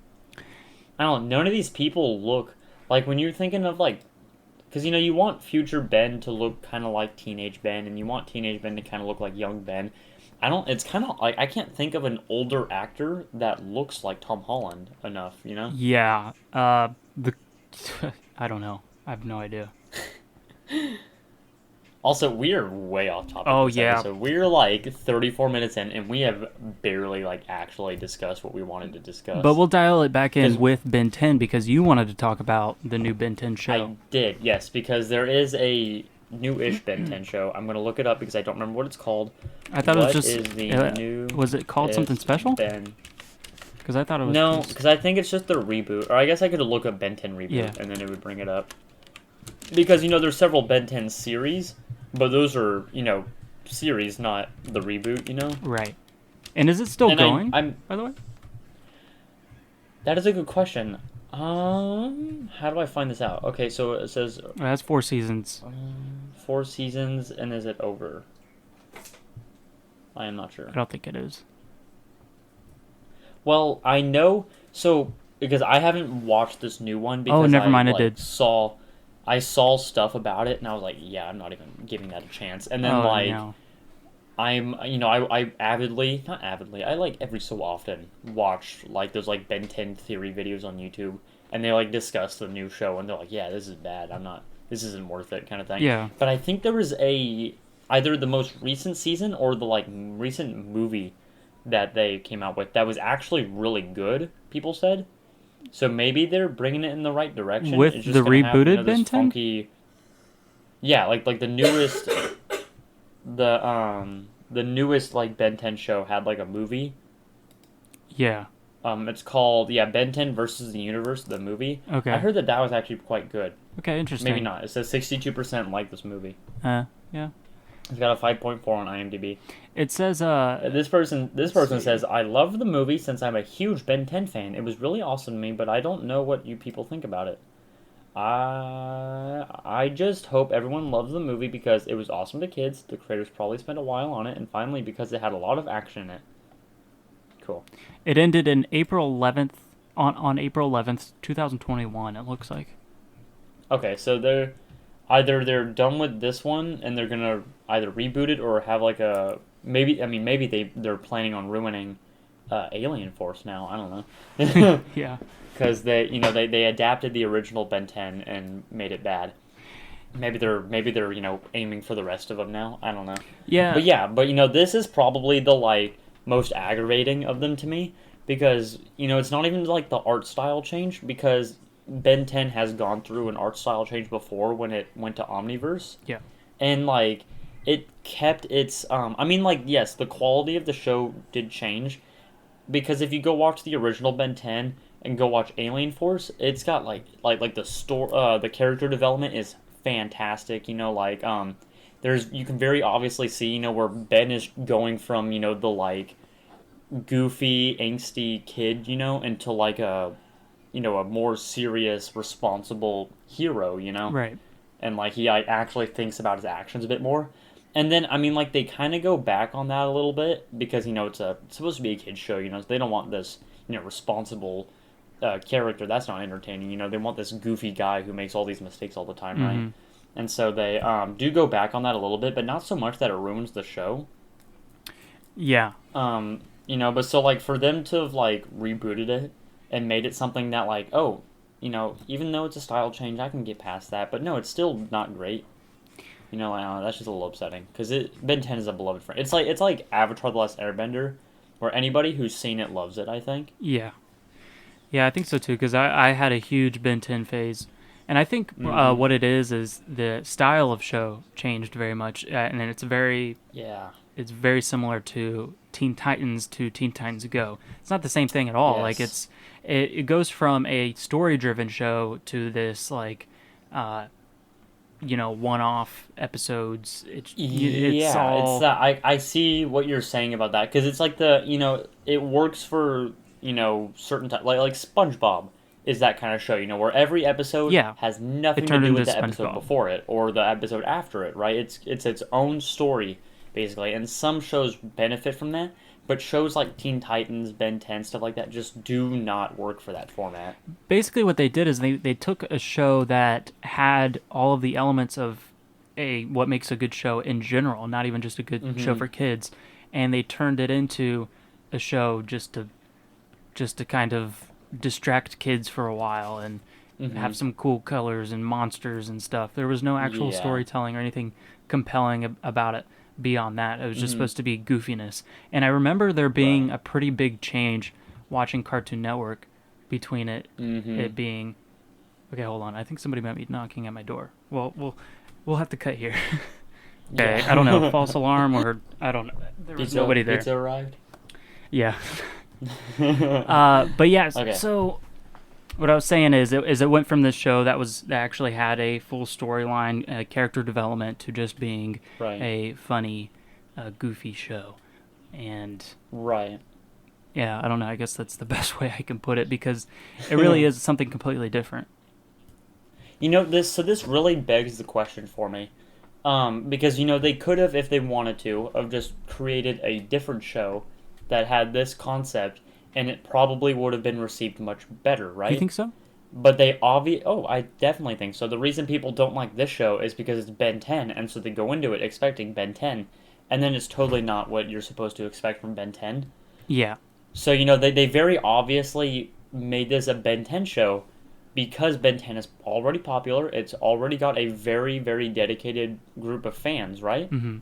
I don't know, none of these people look, like, when you're thinking of, like, because, you know, you want future Ben to look kind of like teenage Ben, and you want teenage Ben to kind of look like young Ben. It's kind of, like, I can't think of an older actor that looks like Tom Holland enough, you know? Yeah, I don't know. I have no idea. Also, we are way off topic. Oh, yeah. So we're like 34 minutes in, and we have barely like actually discussed what we wanted to discuss. But we'll dial it back in with Ben 10 because you wanted to talk about the new Ben 10 show. I did, yes, because there is a new-ish Ben 10 show. I'm going to look it up because I don't remember what it's called. I thought it was just... Is the new was it called something special? Ben. Because I thought it was... No, because I think it's just the reboot. Or I guess I could look up Ben 10 reboot, and then it would bring it up. Because, you know, there's several Ben 10 series, but those are, you know, series, not the reboot, you know? Right. And is it still going, by the way? That is a good question. How do I find this out? Okay, so it says... It has 4 seasons. 4 seasons, and is it over? I am not sure. I don't think it is. Well, I know... So, because I haven't watched this new one because never mind, I did. I saw stuff about it, and I was like, yeah, I'm not even giving that a chance. And then, no. I avidly, not avidly, I like every so often watch like those like Ben 10 theory videos on YouTube, and they like discuss the new show, and they're like, yeah, this is bad, this isn't worth it, kind of thing. Yeah. But I think there was either the most recent season or the like recent movie that they came out with that was actually really good, people said. So maybe they're bringing it in the right direction. With the rebooted Ben 10? Funky... Yeah, like the newest... the newest like Ben 10 show had like a movie. Yeah. It's called Ben 10 versus the Universe, the movie. Okay. I heard that was actually quite good. Okay, interesting. Maybe not. It says 62% like this movie. Yeah. It's got a 5.4 on IMDb. It says this person says, I love the movie since I'm a huge Ben 10 fan. It was really awesome to me, but I don't know what you people think about it. I just hope everyone loves the movie because it was awesome to kids. The creators probably spent a while on it, and finally because it had a lot of action in it. Cool. It ended in April 11th on April 11th, 2021. It looks like. Okay, so they're done with this one and they're gonna either reboot it or have like a maybe they're planning on ruining Alien Force now. I don't know. Yeah. Because they adapted the original Ben 10 and made it bad. Maybe they're aiming for the rest of them now. I don't know. Yeah. But this is probably the like most aggravating of them to me because it's not even like the art style change because Ben 10 has gone through an art style change before when it went to Omniverse. Yeah. And like it kept its yes, the quality of the show did change because if you go watch the original Ben 10 and go watch Alien Force, it's got like the character development is fantastic. There's you can very obviously see where Ben is going from the like goofy angsty kid into like a a more serious responsible hero Right. and like he like actually thinks about his actions a bit more. And then they kind of go back on that a little bit because it's supposed to be a kid's show. So they don't want this responsible character that's not entertaining. They want this goofy guy who makes all these mistakes all the time, right? And so they do go back on that a little bit, but not so much that it ruins the show. Yeah. But so like for them to have like rebooted it and made it something that like even though it's a style change, I can get past that. But no, it's still not great. That's just a little upsetting because Ben 10 is a beloved friend. It's like Avatar: The Last Airbender, where anybody who's seen it loves it. I think. Yeah. Yeah, I think so too, because I had a huge Ben 10 phase. And I think what it is the style of show changed very much. And it's very similar to Teen Titans Go. It's not the same thing at all. Yes. Like it goes from a story-driven show to this like, one-off episodes. I see what you're saying about that because it's like it works for certain like SpongeBob is that kind of show where every episode has nothing to do with the episode before it or the episode after it, right? It's its own story basically, and some shows benefit from that, but shows like Teen Titans, Ben 10, stuff like that just do not work for that format. Basically what they did is they took a show that had all of the elements of what makes a good show in general, not even just a good show for kids, and they turned it into a show just to kind of distract kids for a while and have some cool colors and monsters and stuff. There was no actual storytelling or anything compelling about it beyond that. It was just supposed to be goofiness. And I remember there being a pretty big change watching Cartoon Network between it being... Okay, hold on. I think somebody might be knocking at my door. Well, we'll have to cut here. Okay, I don't know. False alarm or... I don't know. There was nobody there. Pizza arrived? Yeah. But yeah, okay. So what I was saying is it went from this show that actually had a full storyline, character development, to just being a funny goofy show. And right. yeah, I don't know. I guess that's the best way I can put it, because it really is something completely different. This really begs the question for me. Because they could have, if they wanted to, have just created a different show that had this concept, and it probably would have been received much better, right? You think so? But I definitely think so. The reason people don't like this show is because it's Ben 10, and so they go into it expecting Ben 10, and then it's totally not what you're supposed to expect from Ben 10. Yeah. So, they very obviously made this a Ben 10 show because Ben 10 is already popular. It's already got a very, very dedicated group of fans, right? Mm-hmm.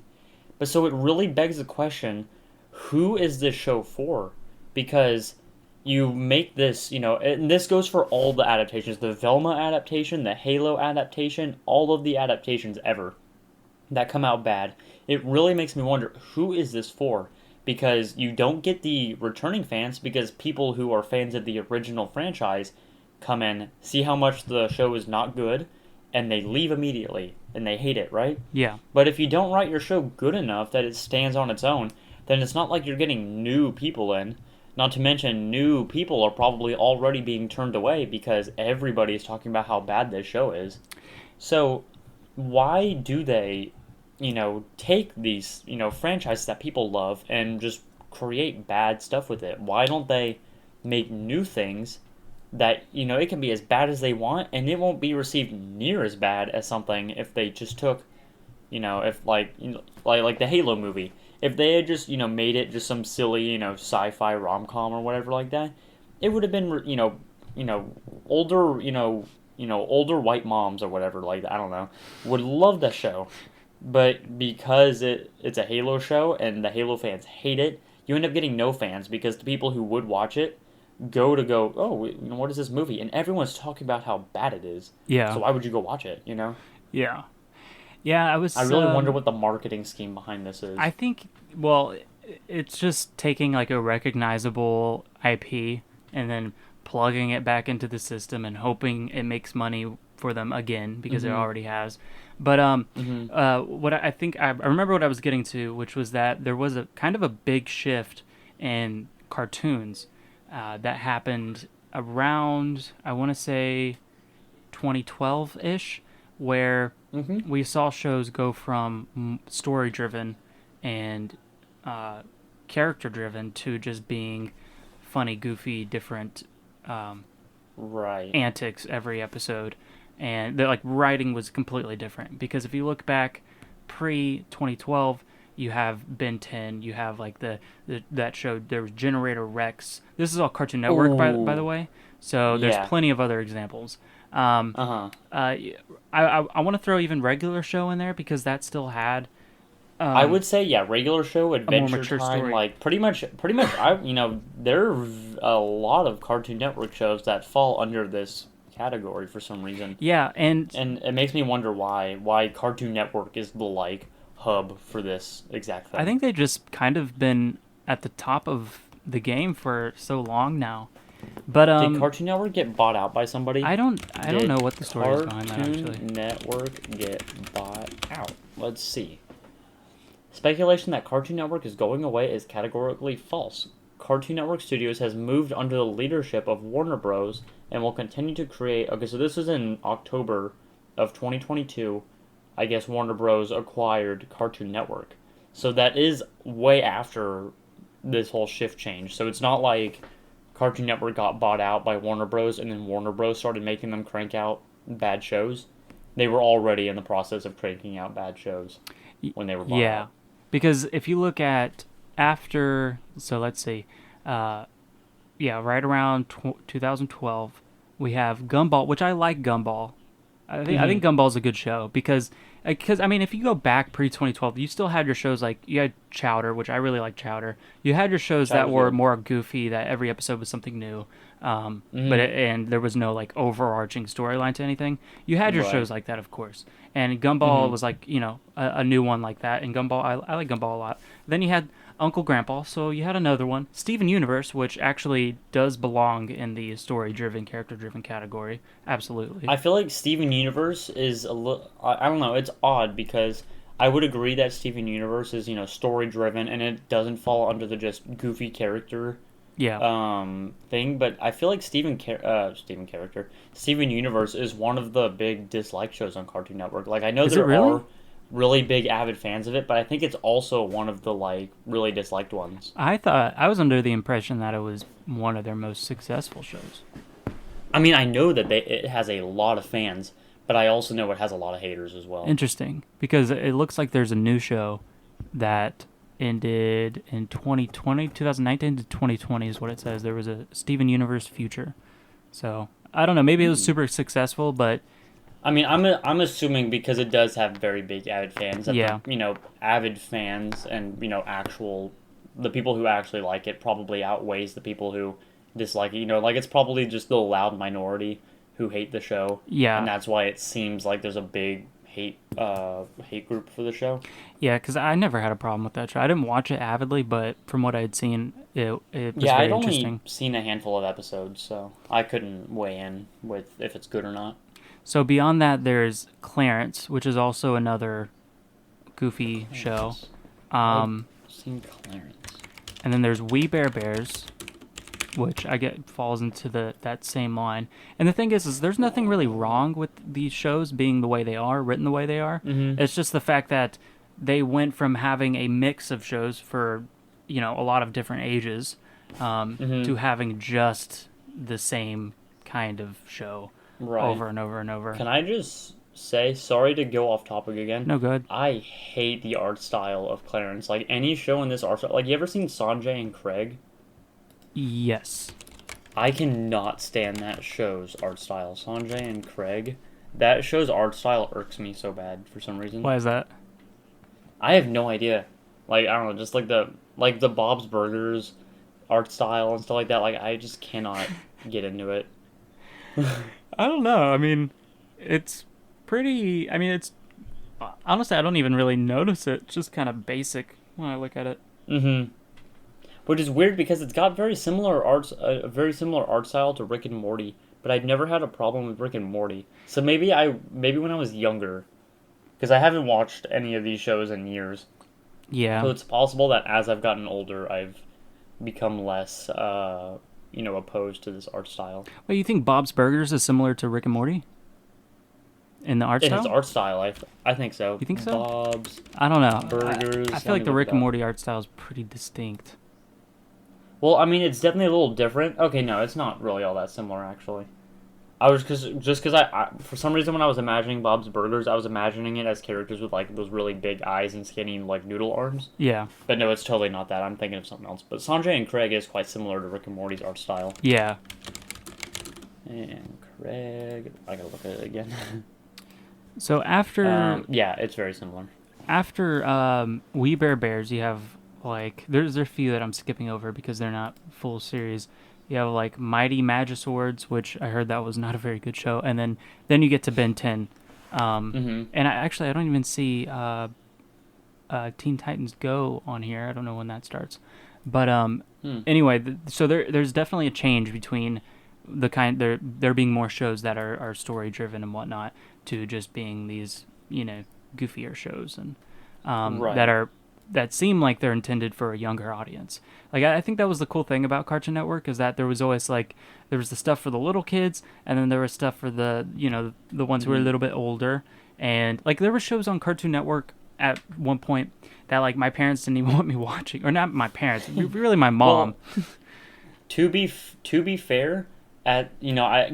But so it really begs the question, who is this show for? Because you make this, and this goes for all the adaptations, the Velma adaptation, the Halo adaptation, all of the adaptations ever that come out bad. It really makes me wonder, who is this for? Because you don't get the returning fans, because people who are fans of the original franchise come in, see how much the show is not good, and they leave immediately, and they hate it, right? Yeah. But if you don't write your show good enough that it stands on its own, then it's not like you're getting new people in. Not to mention, new people are probably already being turned away because everybody is talking about how bad this show is. So, why do they, take these, franchises that people love and just create bad stuff with it? Why don't they make new things that, it can be as bad as they want, and it won't be received near as bad as something if they just took, if like the Halo movie. If they had just, made it just some silly, sci-fi rom-com or whatever like that, it would have been, older, older white moms or whatever like that, I don't know, would love that show. But because it's a Halo show and the Halo fans hate it, you end up getting no fans because the people who would watch it oh, what is this movie? And everyone's talking about how bad it is. Yeah. So why would you go watch it, Yeah. Yeah, I really wonder what the marketing scheme behind this is. I think, well, it's just taking like a recognizable IP and then plugging it back into the system and hoping it makes money for them again, because it already has. But what I think I remember what I was getting to, which was that there was a kind of a big shift in cartoons that happened around, I want to say, 2012-ish, where we saw shows go from story-driven and character-driven to just being funny, goofy, different antics every episode. And the writing was completely different, because if you look back pre-2012, you have Ben 10, you have that show, there was Generator Rex. This is all Cartoon Network, by the way. So there's plenty of other examples. I want to throw even regular show in there, because that still had. I would say regular show, Adventure Time, story. Pretty much. There are a lot of Cartoon Network shows that fall under this category for some reason. Yeah, and it makes me wonder why Cartoon Network is the hub for this exact thing. I think they've just kind of been at the top of the game for so long now. But did Cartoon Network get bought out by somebody? I don't know what the story is behind that, actually. Cartoon Network get bought out. Let's see. Speculation that Cartoon Network is going away is categorically false. Cartoon Network Studios has moved under the leadership of Warner Bros. And will continue to create. Okay, so this was in October of 2022. I guess Warner Bros. Acquired Cartoon Network. So that is way after this whole shift change. So it's not like Cartoon Network got bought out by Warner Bros. And then Warner Bros. Started making them crank out bad shows. They were already in the process of cranking out bad shows when they were bought out. Yeah, because if you look at after, so let's see, right around 2012, we have Gumball, which I like Gumball. I think Gumball's a good show because I mean, if you go back pre-2012, you still had your shows you had Chowder, which I really like Chowder. You had your shows that were more goofy, that every episode was something new, and there was no overarching storyline to anything. You had your shows like that, of course, and Gumball was a new one like that. And Gumball, I like Gumball a lot. Then you had Uncle Grandpa, so you had another one. Steven Universe, which actually does belong in the story-driven, character-driven category. Absolutely. I feel like Steven Universe is a little... I don't know, it's odd because I would agree that Steven Universe is, story driven and it doesn't fall under the just goofy character thing, but I feel like Steven Universe is one of the big disliked shows on Cartoon Network. Like I know Is it there really? are really big avid fans of it, but I think it's also one of the like really disliked ones. I was under the impression that it was one of their most successful shows. I mean, I know that it has a lot of fans, but I also know it has a lot of haters as well. Interesting, because it looks like there's a new show that ended in 2019 to 2020 is what it says. There was a Steven Universe Future. So, I don't know, maybe it was super successful, but I mean, I'm assuming because it does have very big avid fans that yeah. avid fans and the people who actually like it probably outweighs the people who dislike it. Like it's probably just the loud minority who hate the show. Yeah. And that's why it seems like there's a big hate group for the show. Yeah, because I never had a problem with that show. I didn't watch it avidly, but from what I had seen, it was very interesting. I'd only seen a handful of episodes, so I couldn't weigh in with if it's good or not. So beyond that, there's Clarence, which is also another goofy show. I've seen Clarence. And then there's We Bare Bears, which I get falls into that same line. And the thing is there's nothing really wrong with these shows being the way they are, written the way they are. Mm-hmm. It's just the fact that they went from having a mix of shows for, a lot of different ages, to having just the same kind of show over and over and over. Can I just say, sorry to go off topic again. No, good. I hate the art style of Clarence. Like, any show in this art style, like, you ever seen Sanjay and Craig? Yes. I cannot stand that show's art style. Sanjay and Craig. That show's art style irks me so bad for some reason. Why is that? I have no idea. Like, I don't know, just like the Bob's Burgers art style and stuff like that. Like, I just cannot get into it. I don't know. I mean, it's pretty... I mean, it's... Honestly, I don't even really notice it. It's just kind of basic when I look at it. Mm-hmm. Which is weird because it's got a very similar art style to Rick and Morty, but I'd never had a problem with Rick and Morty. So maybe when I was younger, because I haven't watched any of these shows in years. Yeah. So it's possible that as I've gotten older, I've become less, opposed to this art style. Well, you think Bob's Burgers is similar to Rick and Morty? In the art style? In its art style, I think so. You think so? Bob's I don't know. Burgers. I feel like the Rick and Morty art style is pretty distinct. Well, I mean, it's definitely a little different. Okay, no, it's not really all that similar, actually. I was because I for some reason when I was imagining Bob's Burgers, I was imagining it as characters with like those really big eyes and skinny like noodle arms. Yeah. But no, it's totally not that. I'm thinking of something else. But Sanjay and Craig is quite similar to Rick and Morty's art style. Yeah. And Craig, I gotta look at it again. So after yeah, it's very similar. After We Bare Bears, you have like there's a few that I'm skipping over because they're not full series. You have like Mighty Magiswords, which I heard that was not a very good show, and then you get to Ben 10. And I don't even see Teen Titans Go on here. I don't know when that starts, but anyway, so there's definitely a change between the kind there being more shows that are story driven and whatnot to just being these goofier shows and that seem like they're intended for a younger audience. Like I think that was the cool thing about Cartoon Network is that there was always there was the stuff for the little kids and then there was stuff for the the ones who were a little bit older, and like there were shows on Cartoon Network at one point that like my parents didn't even want me watching, or not my parents, really my mom. Well, to be fair, I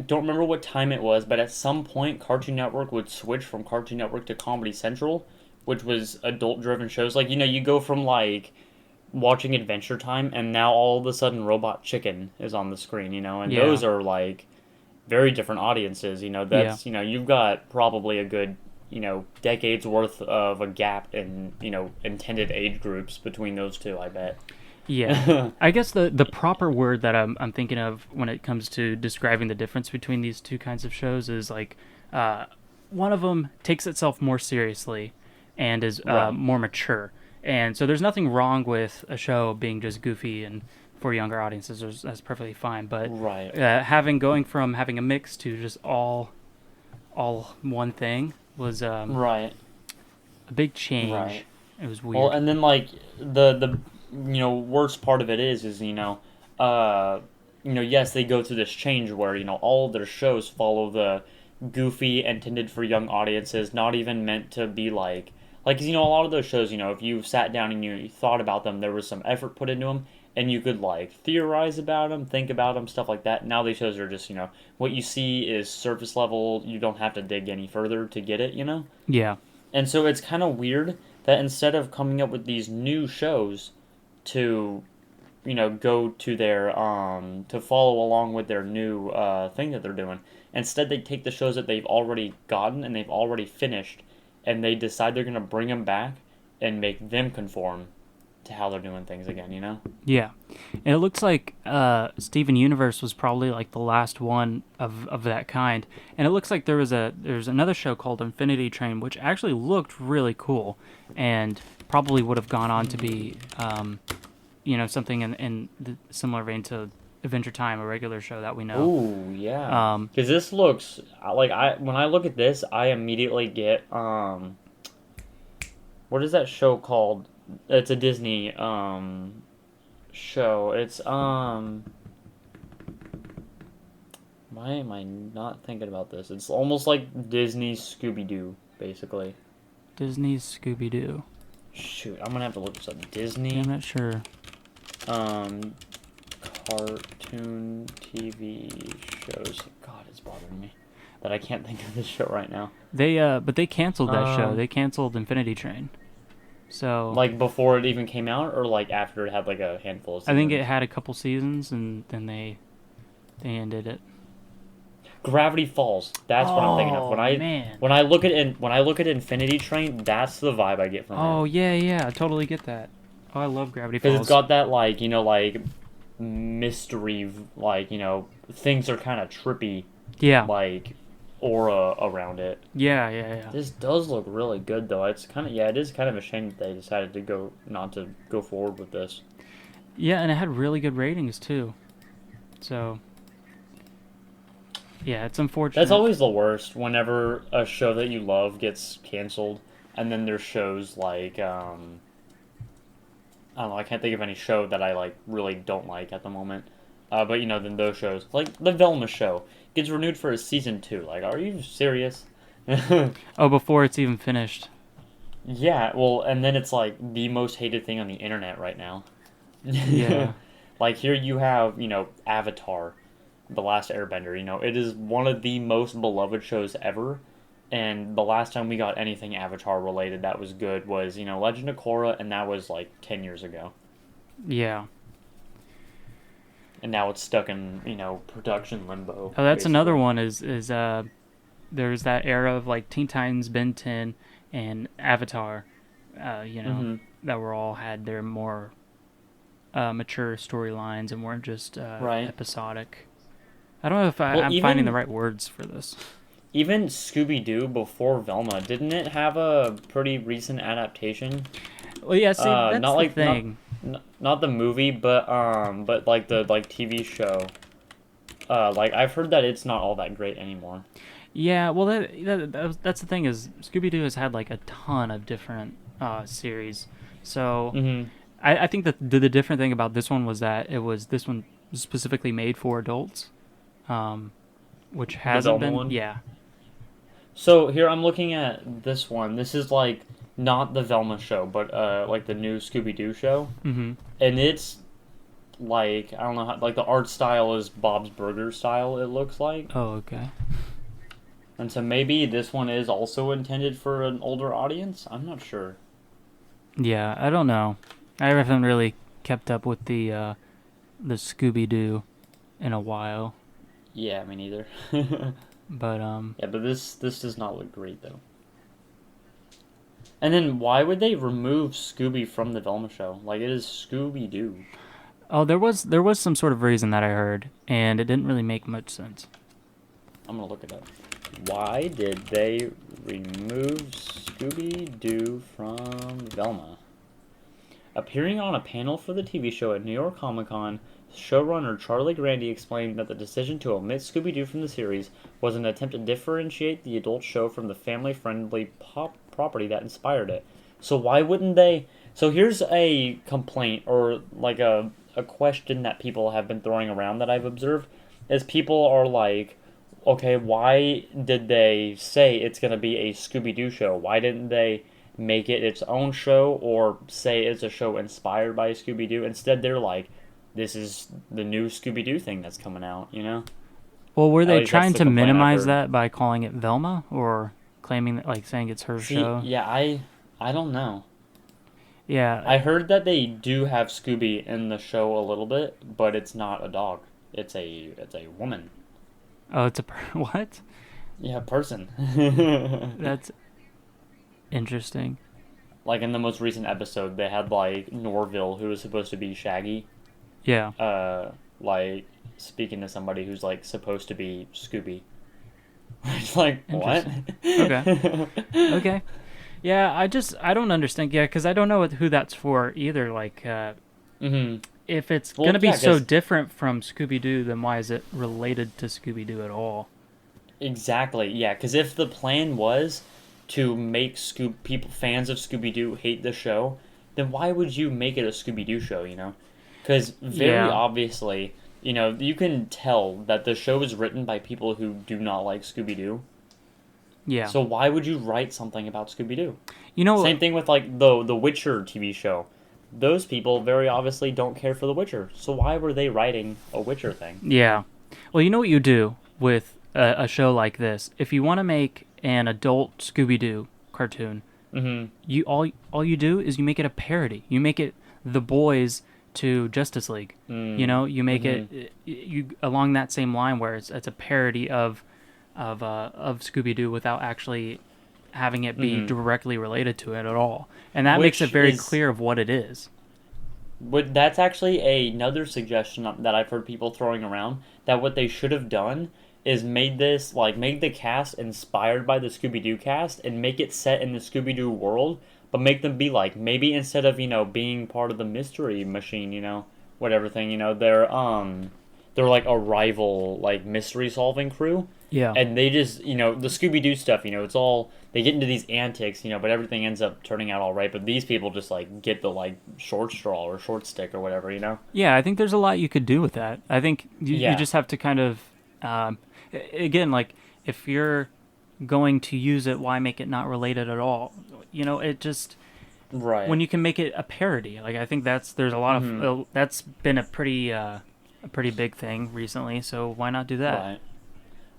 don't remember what time it was, but at some point Cartoon Network would switch from Cartoon Network to Comedy Central, which was adult-driven shows. Like, you go from, like, watching Adventure Time, and now all of a sudden Robot Chicken is on the screen, and those are, like, very different audiences, that's, you've got probably a good, decades worth of a gap in, intended age groups between those two, I bet. Yeah. I guess the proper word that I'm thinking of when it comes to describing the difference between these two kinds of shows is, like, one of them takes itself more seriously and is more mature. And so there's nothing wrong with a show being just goofy and for younger audiences. That's perfectly fine. But going from having a mix to just all one thing was a big change. Right. It was weird. Well, and then like the worst part of it is yes, they go through this change where all of their shows follow the goofy, intended for young audiences, not even meant to be like 'cause, a lot of those shows, if you sat down and you thought about them, there was some effort put into them, and you could like theorize about them, think about them, stuff like that. Now these shows are just what you see is surface level. You don't have to dig any further to get it. Yeah. And so it's kind of weird that instead of coming up with these new shows to go to their to follow along with their new thing that they're doing, instead they take the shows that they've already gotten and they've already finished, and they decide they're going to bring them back and make them conform to how they're doing things again. Yeah, and it looks like Steven Universe was probably like the last one of that kind. And it looks like there's another show called Infinity Train, which actually looked really cool, and probably would have gone on to be, something in the similar vein to Adventure Time, a regular show that we know. Ooh, yeah. Because this looks like when I look at this, I immediately get what is that show called? It's a Disney show. It's why am I not thinking about this? It's almost like Disney's Scooby-Doo, basically. Disney's Scooby-Doo. Shoot, I'm gonna have to look this up. Disney. I'm not sure. Cartoon TV shows. God, it's bothering me that I can't think of this show right now. But they canceled that show. They canceled Infinity Train. So like before it even came out, or like after it had like a handful of seasons? I think it had a couple seasons, and then they ended it. Gravity Falls. That's what I'm thinking of. When I look at Infinity Train, that's the vibe I get from it. Oh yeah, I totally get that. Oh, I love Gravity Falls. Because it's got that like mystery, things are kind of trippy. Yeah. Like aura around it. Yeah. This does look really good though. It is kind of a shame that they decided to not to go forward with this. Yeah, and it had really good ratings too. So yeah, it's unfortunate. That's always the worst whenever a show that you love gets canceled, and then there's shows like I don't know, I can't think of any show that I like really don't like at the moment. But then those shows, like the Velma show, gets renewed for a season 2. Like, are you serious? Oh, before it's even finished. Yeah, well, and then it's like the most hated thing on the internet right now. Yeah. Like here you have, Avatar, The Last Airbender. It is one of the most beloved shows ever. And the last time we got anything Avatar related that was good was, Legend of Korra, and that was like 10 years ago. Yeah. And now it's stuck in, production limbo. Oh, that's basically another one is there's that era of like Teen Titans, Ben 10, and Avatar, that were all had their more mature storylines and weren't just episodic. I don't know if I'm finding the right words for this. Even Scooby-Doo before Velma, didn't it have a pretty recent adaptation? Well, yeah, see, that's not the thing. Not the movie, but like the TV show. Like I've heard that it's not all that great anymore. Yeah, well, that's the thing is Scooby-Doo has had like a ton of different series, so I think that the different thing about this one was that this one was specifically made for adults, which hasn't been. One? Yeah. So here I'm looking at this one. This is like not the Velma show, but like the new Scooby-Doo show, and it's like I don't know how, like the art style is Bob's Burgers style. It looks like. Oh, okay. And so maybe this one is also intended for an older audience? I'm not sure. Yeah, I don't know. I haven't really kept up with the Scooby-Doo in a while. Yeah, me neither. But yeah, but this does not look great though. And then why would they remove Scooby from the Velma show? Like it is Scooby-Doo. Oh, there was some sort of reason that I heard, and it didn't really make much sense. I'm gonna look it up. Why did they remove Scooby-Doo from Velma? Appearing on a panel for the TV show at New York Comic-Con, showrunner Charlie Grandy explained that the decision to omit Scooby-Doo from the series was an attempt to differentiate the adult show from the family-friendly property that inspired it. So why wouldn't they? So here's a complaint or like a question that people have been throwing around that I've observed is people are like, okay, why did they say it's going to be a Scooby-Doo show? Why didn't they make it its own show or say it's a show inspired by Scooby-Doo? Instead, they're like, this is the new Scooby-Doo thing that's coming out, you know? Well, were At they least that's trying the to complaint I've minimize heard. that by calling it Velma or claiming that, like, saying it's her See, show? yeah, I don't know. Yeah. I heard that they do have Scooby in the show a little bit, but it's not a dog. It's a woman. Oh, it's a what? Yeah, person. That's interesting. Like in the most recent episode, they had like Norville, who was supposed to be Shaggy, Yeah. like speaking to somebody who's like supposed to be Scooby. It's like what? Okay. Okay. Yeah, I don't understand. Yeah, because I don't know who that's for either. Like, if it's Well, gonna be yeah, so 'cause- different from Scooby Doo, then why is it related to Scooby Doo at all? Exactly, yeah. Because if the plan was to make people fans of Scooby Doo hate the show, then why would you make it a Scooby Doo show? You know, because very Yeah. obviously, you know, you can tell that the show is written by people who do not like Scooby Doo. Yeah. So why would you write something about Scooby Doo? You know, Same thing with like the Witcher TV show. Those people very obviously don't care for The Witcher. So why were they writing a Witcher thing? yeah. Well, you know what you do with a show like this? If you want to make an adult Scooby Doo cartoon, you all you do is you make it a parody. You make it The Boys to Justice League. You know, you make it you along that same line where it's a parody of Scooby Doo without actually having it be directly related to it at all, and that makes it very clear of what it is. But that's actually another suggestion that I've heard people throwing around, that what they should have done is made the cast inspired by the Scooby-Doo cast and make it set in the Scooby-Doo world, but make them be like, maybe instead of, you know, being part of the mystery machine, you know, whatever thing, you know, they're like a rival like mystery solving crew. Yeah. And they just, you know, the Scooby-Doo stuff, you know, it's all, they get into these antics, you know, but everything ends up turning out all right. But these people just, like, get the, like, short straw or short stick or whatever, you know? Yeah, I think there's a lot you could do with that. I think you just have to kind of, again, like, if you're going to use it, why make it not related at all? You know, it just, right. When you can make it a parody, like, I think there's a lot of, that's been a pretty big thing recently, so why not do that? Right.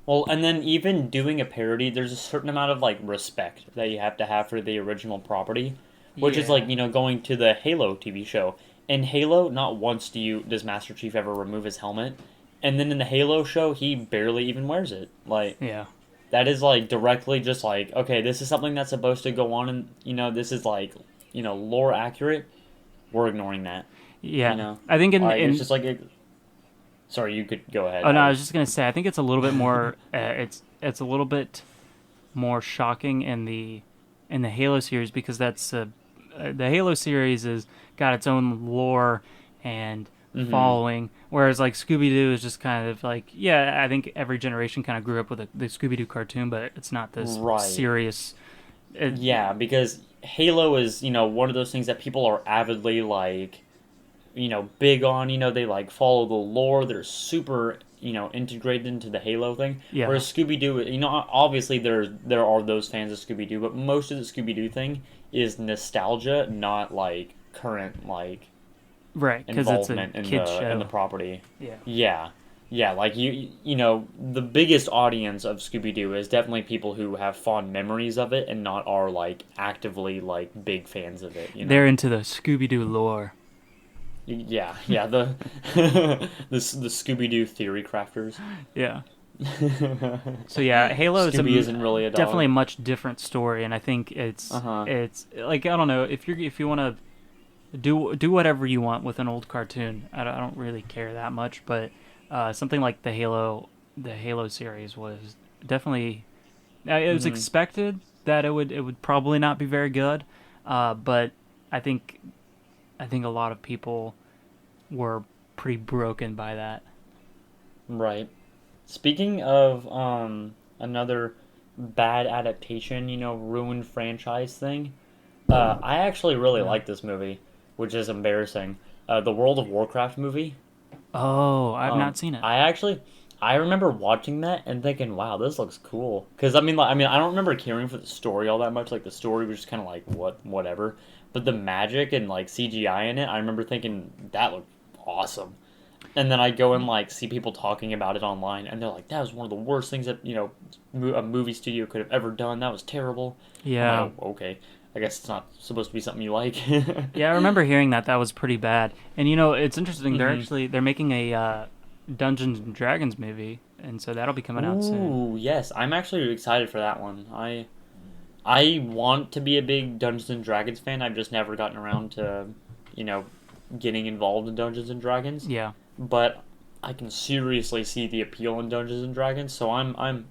Well, and then even doing a parody, there's a certain amount of, like, respect that you have to have for the original property, which is, like, you know, going to the Halo TV show. In Halo, not once does Master Chief ever remove his helmet, and then in the Halo show, he barely even wears it. Like, Yeah. that is, like, directly just, like, okay, this is something that's supposed to go on, and, you know, this is, like, you know, lore accurate. We're ignoring that. Yeah. You know? I think it's just, like, sorry, you could go ahead. Oh no, I was just gonna say I think it's a little bit more. It's a little bit more shocking in the Halo series because that's the Halo series has got its own lore and following, whereas like Scooby Doo is just kind of like I think every generation kind of grew up with the Scooby Doo cartoon, but it's not this serious. Yeah, because Halo is, you know, one of those things that people are avidly like, you know, big on, you know, they like follow the lore, they're super, you know, integrated into the Halo thing. Yeah. Whereas Scooby-Doo, you know, obviously there are those fans of Scooby-Doo, but most of the Scooby-Doo thing is nostalgia, not like current like involvement in the property. Yeah, like you know, the biggest audience of Scooby-Doo is definitely people who have fond memories of it and not are like actively like big fans of it, you know. They're into the Scooby-Doo lore. Yeah, the the Scooby-Doo theory crafters. Yeah. So yeah, Halo isn't really a dog. Definitely a much different story, and I think it's like I don't know if you want to do whatever you want with an old cartoon. I don't really care that much, but something like the Halo series was definitely it was expected that it would probably not be very good, but I think a lot of people were pretty broken by that. Right. Speaking of another bad adaptation, ruined franchise thing. I actually really like this movie, which is embarrassing. The World of Warcraft movie. Oh, I've not seen it. I remember watching that and thinking, "Wow, this looks cool." Because I don't remember caring for the story all that much. Like the story was just kind of like whatever. But the magic and like CGI in it, I remember thinking that looked awesome. And then I go and like see people talking about it online, and they're like, "That was one of the worst things that a movie studio could have ever done. That was terrible." Yeah. I'm like, oh, okay. I guess it's not supposed to be something you like. Yeah, I remember hearing that was pretty bad. And it's interesting. They're making a Dungeons and Dragons movie, and so that'll be coming out soon. Ooh, yes, I'm actually excited for that one. I want to be a big Dungeons and Dragons fan. I've just never gotten around to, you know, getting involved in Dungeons and Dragons. Yeah. But I can seriously see the appeal in Dungeons and Dragons, so I'm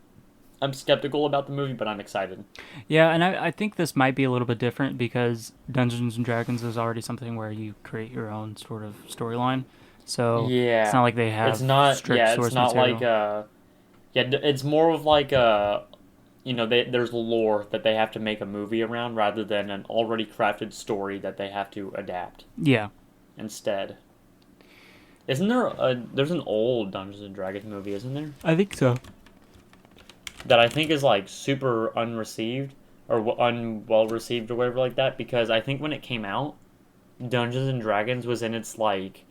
skeptical about the movie, but I'm excited. Yeah, and I think this might be a little bit different because Dungeons and Dragons is already something where you create your own sort of storyline. So Yeah, it's not like they have it's not. strict Yeah, source it's not material. like it's more of like there's lore that they have to make a movie around rather than an already crafted story that they have to adapt. Yeah. Instead, isn't there's an old Dungeons and Dragons movie, isn't there? I think so. That I think is like super unreceived or unwell received or whatever like that, because I think when it came out, Dungeons and Dragons was in its like,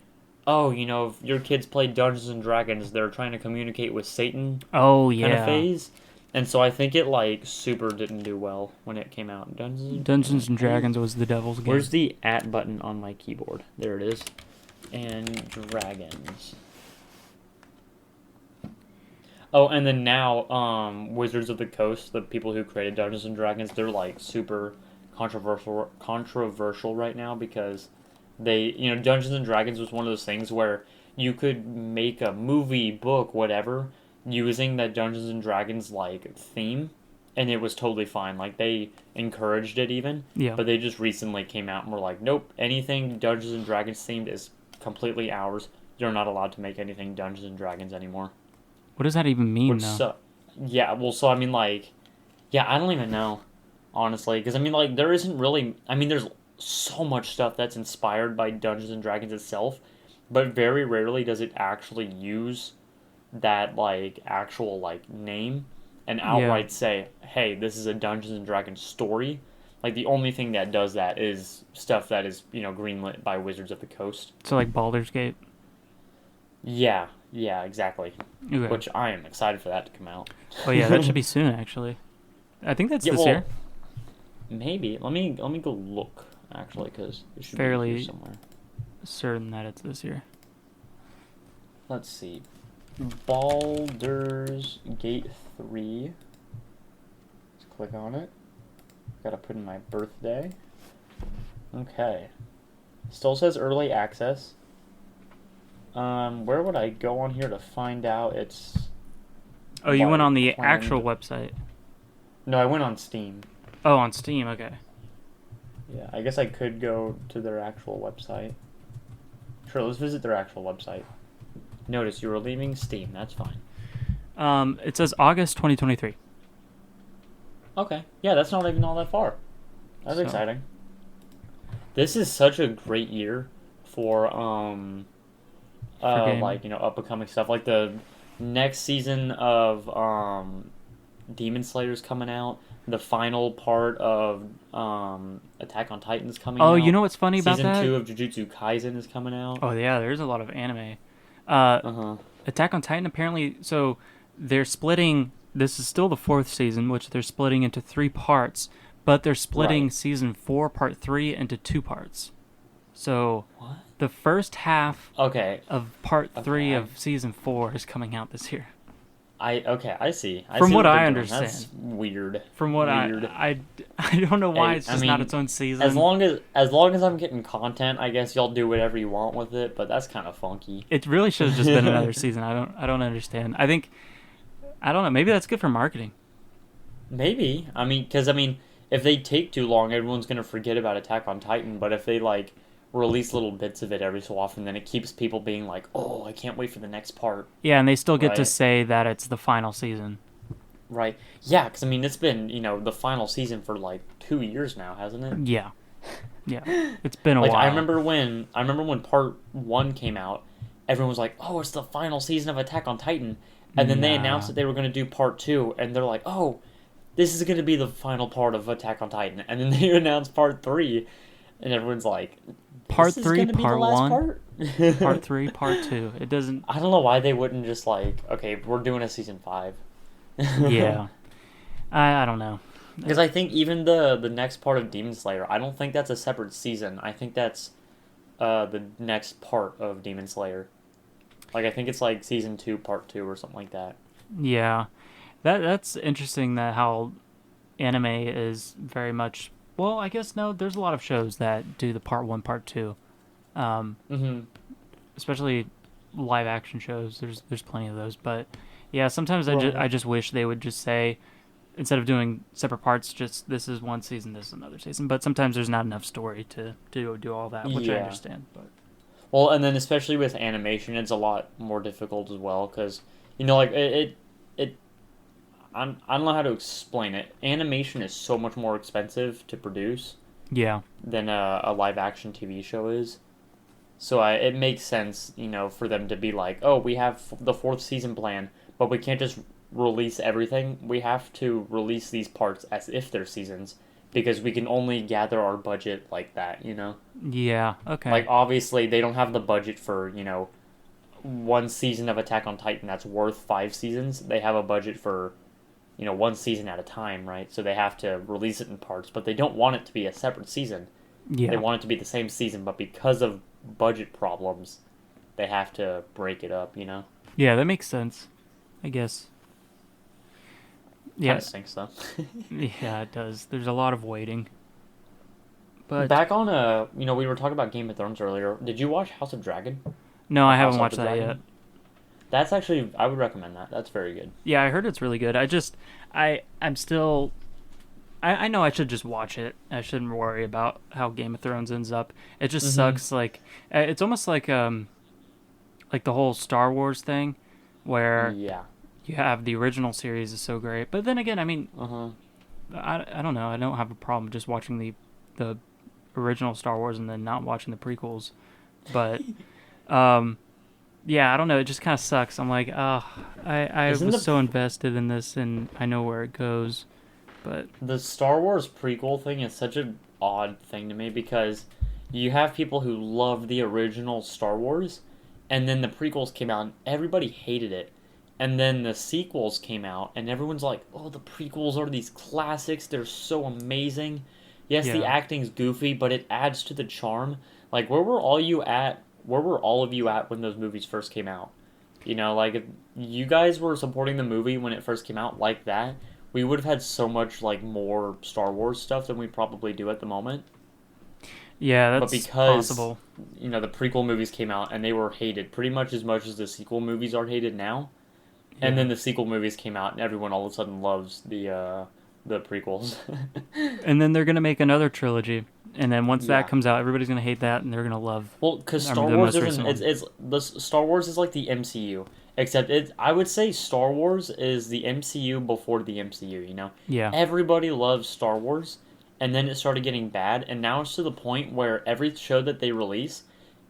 oh, if your kids play Dungeons and Dragons, they're trying to communicate with Satan Oh yeah. kind of phase. And so I think it like super didn't do well when it came out. Dungeons and Dragons was the devil's game. Where's the @ button on my keyboard? There it is. And Dragons. Oh, and then now, Wizards of the Coast, the people who created Dungeons and Dragons, they're like super controversial right now because Dungeons and Dragons was one of those things where you could make a movie, book, whatever, using the Dungeons and Dragons like theme, and it was totally fine. Like they encouraged it even. Yeah. But they just recently came out and were like, nope, anything Dungeons and Dragons themed is completely ours. You're not allowed to make anything Dungeons and Dragons anymore. What does that even mean, though? Yeah, well, so I mean, like, yeah, I don't even know, honestly, because I mean, like, there isn't really. I mean, there's so much stuff that's inspired by Dungeons and Dragons itself, but very rarely does it actually use that like actual like name and outright say, "Hey, this is a Dungeons and Dragons story." Like the only thing that does that is stuff that is greenlit by Wizards of the Coast. So like Baldur's Gate. Yeah, exactly. Okay. Which I am excited for that to come out. Oh yeah, that should be soon actually. I think that's this year. Maybe. Let me go look actually, because it should fairly be here somewhere. Certain that it's this year. Let's see. Baldur's Gate 3. Let's click on it. Gotta put in my birthday. Okay. Still says early access. Where would I go on here to find out it's... Oh, you went on the actual website. No, I went on Steam. Oh, on Steam, okay. Yeah, I guess I could go to their actual website. Sure, let's visit their actual website. Notice you were leaving Steam, that's fine. It says August 2023. Okay. Yeah, that's not even all that far. That's exciting. This is such a great year for like, up and coming stuff. Like the next season of Demon Slayer's coming out. The final part of Attack on Titan's coming out. Oh, you know what's funny about that? Season 2 of Jujutsu Kaisen is coming out. Oh yeah, there's a lot of anime. Attack on Titan apparently, so they're splitting, this is still the 4th season, which they're splitting into 3 parts, but they're splitting season 4 part 3 into 2 parts. So what? The first half of part 3 of season 4 is coming out this year. I see. From what I understand. That's weird. From what I don't know why it's just not its own season. As long as I'm getting content, I guess y'all do whatever you want with it, but that's kind of funky. It really should have just been another season. I don't understand. I don't know, maybe that's good for marketing. Maybe. Because if they take too long, everyone's going to forget about Attack on Titan, but if they like release little bits of it every so often, then it keeps people being like, oh, I can't wait for the next part. Yeah, and they still get to say that it's the final season. Right. Yeah, because, I mean, it's been, the final season for, like, 2 years now, hasn't it? Yeah. Yeah. It's been a Like, while. I remember when part 1 came out, everyone was like, oh, it's the final season of Attack on Titan. And then they announced that they were going to do part 2, and they're like, oh, this is going to be the final part of Attack on Titan. And then they announced part 3, and everyone's like, Part this is 3, going to be the part last 1, part? part 3, part 2. It doesn't... I don't know why they wouldn't just like, okay, we're doing a season 5. Yeah. I don't know. Because I think even the next part of Demon Slayer, I don't think that's a separate season. I think that's the next part of Demon Slayer. Like, I think it's like season 2, part 2, or something like that. Yeah. That's interesting that how anime is very much... Well, I guess no, there's a lot of shows that do the part 1, part 2. Mm-hmm. Especially live action shows. There's plenty of those, but yeah, sometimes Right. I just wish they would just say, instead of doing separate parts, just this is one season, this is another season. But sometimes there's not enough story to do all that, which I Yeah. understand. But Well, and then especially with animation, it's a lot more difficult as well because, like I don't know how to explain it. Animation is so much more expensive to produce yeah, than a live action TV show is. So it makes sense, for them to be like, oh, we have the 4th season plan, but we can't just release everything. We have to release these parts as if they're seasons because we can only gather our budget like that. yeah, okay, Like, obviously, they don't have the budget for, one season of Attack on Titan that's worth 5 seasons. They have a budget for, one season at a time, right? So they have to release it in parts, but they don't want it to be a separate season. yeah, They want it to be the same season, but because of budget problems, they have to break it up. yeah. That makes sense, I guess. Kind Yeah, of stinks, though. yeah, it does. There's a lot of waiting, but Back on, we were talking about Game of Thrones earlier. Did you watch House of Dragon? no, Or I House haven't of watched the that Dragon? yet. That's actually, I would recommend that. That's very good. Yeah, I heard it's really good. I'm still... I know I should just watch it. I shouldn't worry about how Game of Thrones ends up. It just sucks. Like, it's almost like the whole Star Wars thing, where Yeah. you have the original series is so great, but then again, I mean, Uh-huh. I don't know. I don't have a problem just watching the original Star Wars and then not watching the prequels, but yeah, I don't know. It just kind of sucks. I'm like, oh, I Isn't was so invested in this and I know where it goes, but the Star Wars prequel thing is such an odd thing to me because you have people who love the original Star Wars, and then the prequels came out and everybody hated it. And then the sequels came out and everyone's like, oh, the prequels are these classics. They're so amazing. Yes, the yeah. acting's goofy, but it adds to the charm. Like, where were all you at? Where were all of you at when those movies first came out? Like, if you guys were supporting the movie when it first came out like that, we would have had so much, like, more Star Wars stuff than we probably do at the moment. Yeah, But that's because, possible. the prequel movies came out and they were hated pretty much as the sequel movies are hated now. And Yeah. then the sequel movies came out and everyone all of a sudden loves the prequels. And then they're gonna make another trilogy, and then once Yeah. that comes out, everybody's gonna hate that, and they're gonna love. Well, because I Star mean, the Wars most isn't. recent It's the Star Wars is like the MCU, except I would say Star Wars is the MCU before the MCU. Yeah, Everybody loves Star Wars, and then it started getting bad, and now it's to the point where every show that they release,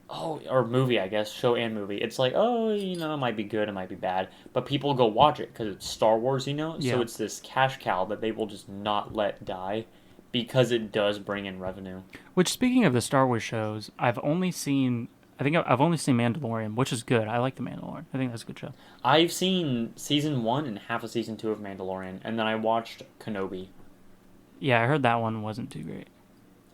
or movie, I guess, show and movie, it's like, oh, it might be good, it might be bad, but people go watch it because it's Star Wars. Yeah. So it's this cash cow that they will just not let die, because it does bring in revenue. Which, speaking of the Star Wars shows, I've only seen. I think I've only seen Mandalorian, which is good. I like the Mandalorian. I think that's a good show. I've seen season 1 and half of season 2 of Mandalorian, and then I watched Kenobi. Yeah, I heard that one wasn't too great.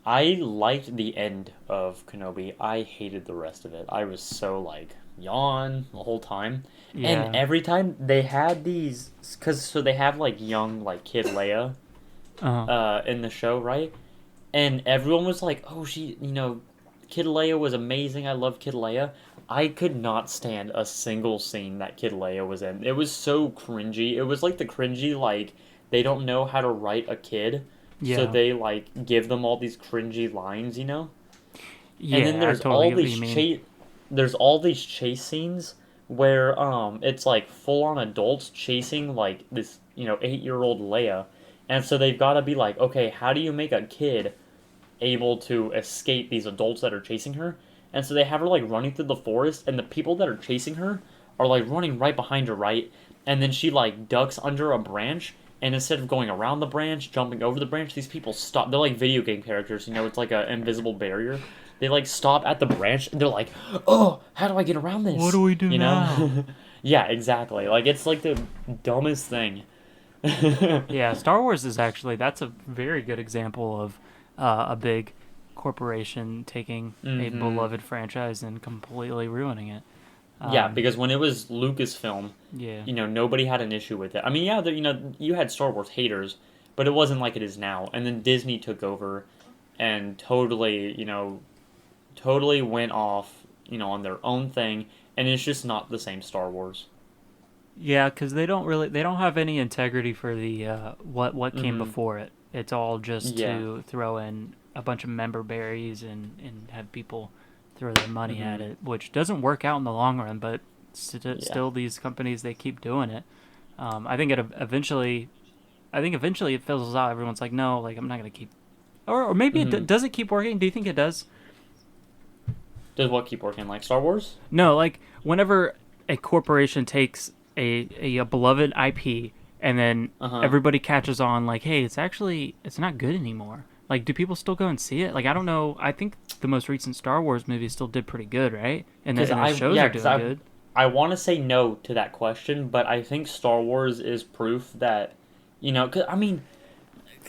I liked the end of Kenobi. I hated the rest of it. I was so like yawn the whole time. Yeah. And every time they had these, so they have like young like Kid Leia in the show, right? And everyone was like, "Oh, Kid Leia was amazing. I love Kid Leia." I could not stand a single scene that Kid Leia was in. It was so cringy. It was like the cringy, like, they don't know how to write a kid, Yeah. so they, like, give them all these cringy lines. Yeah, And then I totally get what you mean. there's all these chase scenes where it's like full on adults chasing like this 8-year-old Leia, and so they've got to be like, okay, how do you make a kid able to escape these adults that are chasing her? And so they have her like running through the forest, and the people that are chasing her are like running right behind her, right? And then she like ducks under a branch, and instead of going around the branch, jumping over the branch, these people stop. They're like video game characters, it's like an invisible barrier. They like stop at the branch, and they're like, "Oh, how do I get around this?" What do we do now? Yeah, exactly. Like it's like the dumbest thing. Yeah, Star Wars is actually that's a very good example of a big corporation taking a beloved franchise and completely ruining it. Yeah, because when it was Lucasfilm, Yeah. nobody had an issue with it. I mean, yeah, you had Star Wars haters, but it wasn't like it is now. And then Disney took over and totally went off, on their own thing, and it's just not the same Star Wars. Yeah, because they don't have any integrity for the what came before it. It's all just to throw in a bunch of member berries and have people throw their money at it, which doesn't work out in the long run. But still, these companies they keep doing it. I think eventually it fizzles out. Everyone's like, no, like I'm not gonna keep, or maybe does it keep working? Do you think it does? Does what keep working? Like Star Wars? No, like whenever a corporation takes a beloved IP and then everybody catches on like, hey, it's not good anymore. Like, do people still go and see it? Like, I don't know. I think the most recent Star Wars movie still did pretty good, right? And the shows are doing good. I want to say no to that question, but I think Star Wars is proof that, cause, I mean,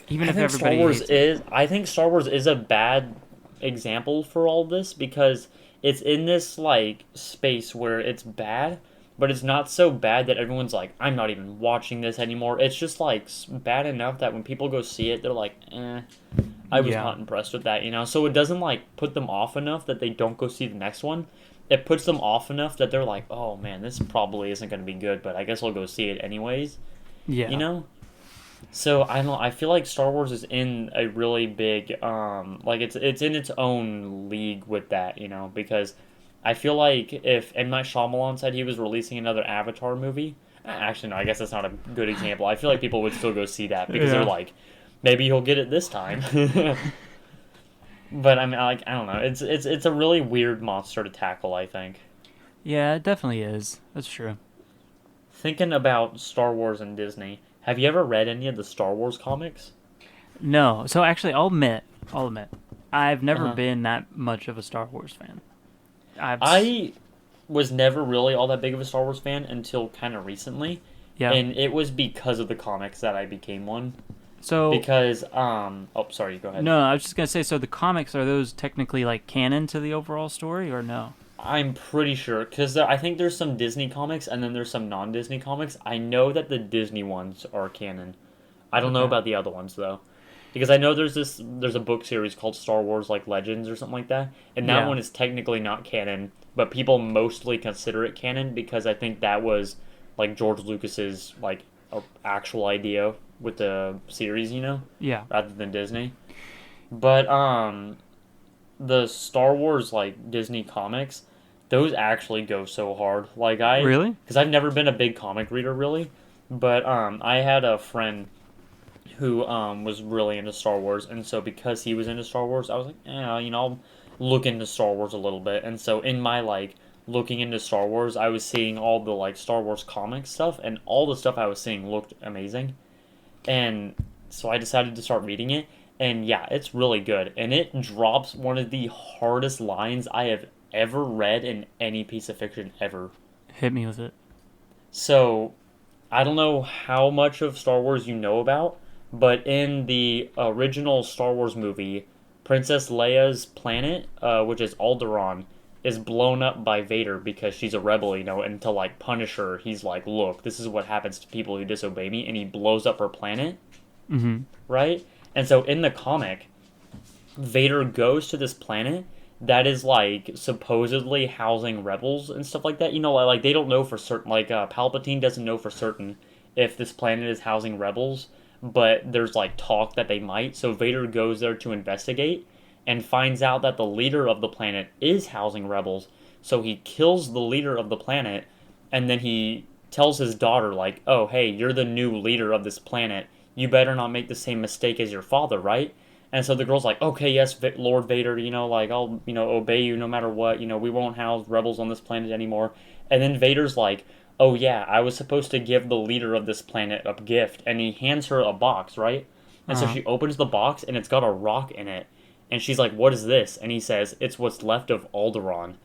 even if everybody hates it. I think Star Wars is a bad example for all this because it's in this like space where it's bad, but it's not so bad that everyone's like, I'm not even watching this anymore. It's just like bad enough that when people go see it, they're like, I was not impressed with that, So it doesn't like put them off enough that they don't go see the next one. It puts them off enough that they're like, oh man, this probably isn't going to be good, but I guess I'll go see it anyways. Yeah. So I don't know. I feel like Star Wars is in a really big like it's in its own league with that, because I feel like if M. Night Shyamalan said he was releasing another Avatar movie, actually no, I guess that's not a good example. I feel like people would still go see that because they're like, maybe he'll get it this time. But I mean, like I don't know. It's a really weird monster to tackle, I think. Yeah, it definitely is. That's true. Thinking about Star Wars and Disney, have you ever read any of the Star Wars comics? No. So actually, I'll admit, I've never been that much of a Star Wars fan. I was never really all that big of a Star Wars fan until kind of recently. Yeah. And it was because of the comics that I became one. So because sorry, go ahead. No, I was just gonna say. So the comics, are those technically like canon to the overall story, or no? I'm pretty sure because I think there's some Disney comics and then there's some non-Disney comics. I know that the Disney ones are canon. I don't know about the other ones though, because I know there's a book series called Star Wars like Legends or something like that, and that one is technically not canon, but people mostly consider it canon because I think that was like George Lucas's like actual idea with the series, Yeah. rather than Disney. But the Star Wars like Disney comics, those actually go so hard. Like Really? Because I've never been a big comic reader really, but I had a friend who was really into Star Wars, and so because he was into Star Wars, I was like, I'll look into Star Wars a little bit. And so in my like looking into Star Wars, I was seeing all the like Star Wars comic stuff, and all the stuff I was seeing looked amazing. And so I decided to start reading it, and yeah, it's really good. And it drops one of the hardest lines I have ever read in any piece of fiction ever. Hit me with it. So, I don't know how much of Star Wars you know about, but in the original Star Wars movie, Princess Leia's planet, which is Alderaan, is blown up by Vader because she's a rebel, and to like punish her, he's like, look, this is what happens to people who disobey me, and he blows up her planet, right? And so in the comic, Vader goes to this planet that is like supposedly housing rebels and stuff like that. Like they don't know for certain, like Palpatine doesn't know for certain if this planet is housing rebels, but there's like talk that they might. So Vader goes there to investigate and finds out that the leader of the planet is housing rebels. So he kills the leader of the planet, and then he tells his daughter, like, oh, hey, you're the new leader of this planet. You better not make the same mistake as your father, right? And so the girl's like, okay, yes, Lord Vader, like, I'll, obey you no matter what. We won't house rebels on this planet anymore. And then Vader's like, oh, yeah, I was supposed to give the leader of this planet a gift. And he hands her a box, right? And so she opens the box, and it's got a rock in it. And she's like, what is this? And he says, it's what's left of Alderaan.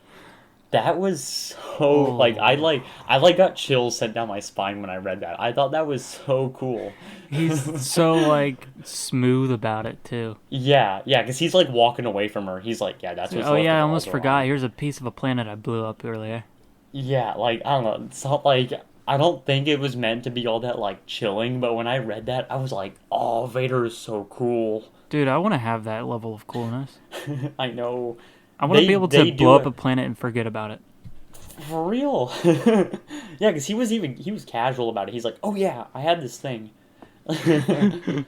That was so, I got chills sent down my spine when I read that. I thought that was so cool. He's so, smooth about it, too. Yeah, because he's, walking away from her. He's like, yeah, that's what's left of I almost Alderaan. forgot. Here's a piece of a planet I blew up earlier. Yeah, I don't know. It's not, I don't think it was meant to be all that, chilling, but when I read that, I was like, oh, Vader is so cool. Dude, I want to have that level of coolness. I know. I want to be able to blow up a planet and forget about it. For real. Yeah, because he was casual about it. He's like, oh yeah, I had this thing. But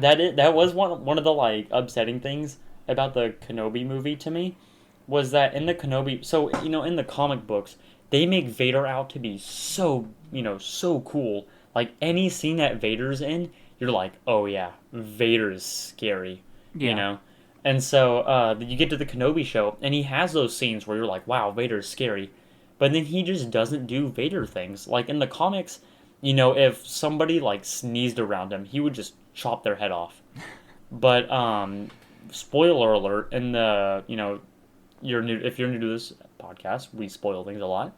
that was one of the upsetting things about the Kenobi movie to me, was that in the Kenobi, so in the comic books, they make Vader out to be so so cool. Like any scene that Vader's in, you're like, oh yeah, Vader is scary. Yeah. And so you get to the Kenobi show, and he has those scenes where you're like, wow, Vader's scary. But then he just doesn't do Vader things. Like in the comics, if somebody sneezed around him, he would just chop their head off. But spoiler alert, in the if you're new to this podcast, we spoil things a lot.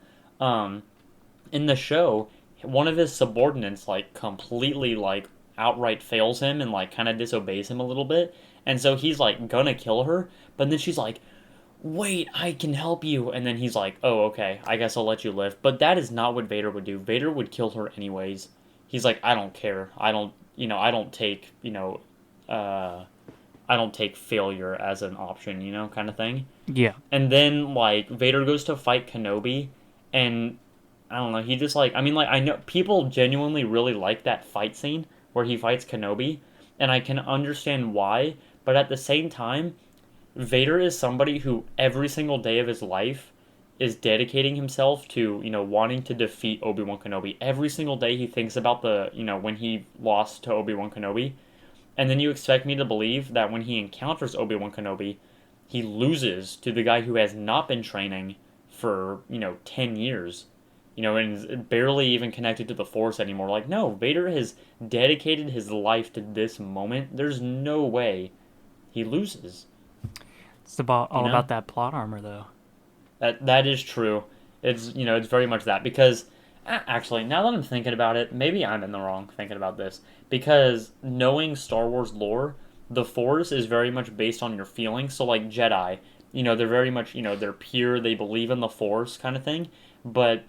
In the show, one of his subordinates completely outright fails him and kind of disobeys him a little bit. And so he's gonna kill her, but then she's like, wait, I can help you. And then he's like, oh, okay, I guess I'll let you live. But that is not what Vader would do. Vader would kill her anyways. He's like, I don't care. I don't take, I don't take failure as an option, kind of thing. Yeah. And then, Vader goes to fight Kenobi, and I don't know, he just, I know people genuinely really like that fight scene where he fights Kenobi, and I can understand why, but at the same time, Vader is somebody who every single day of his life is dedicating himself to, wanting to defeat Obi-Wan Kenobi. Every single day he thinks about when he lost to Obi-Wan Kenobi. And then you expect me to believe that when he encounters Obi-Wan Kenobi, he loses to the guy who has not been training for, 10 years. And is barely even connected to the Force anymore. No, Vader has dedicated his life to this moment. There's no way he loses. It's all about that plot armor, though. That is true. It's it's very much that, because actually, now that I'm thinking about it, maybe I'm in the wrong thinking about this, because knowing Star Wars lore, the Force is very much based on your feelings. So Jedi, they're very much they're pure, they believe in the Force kind of thing, but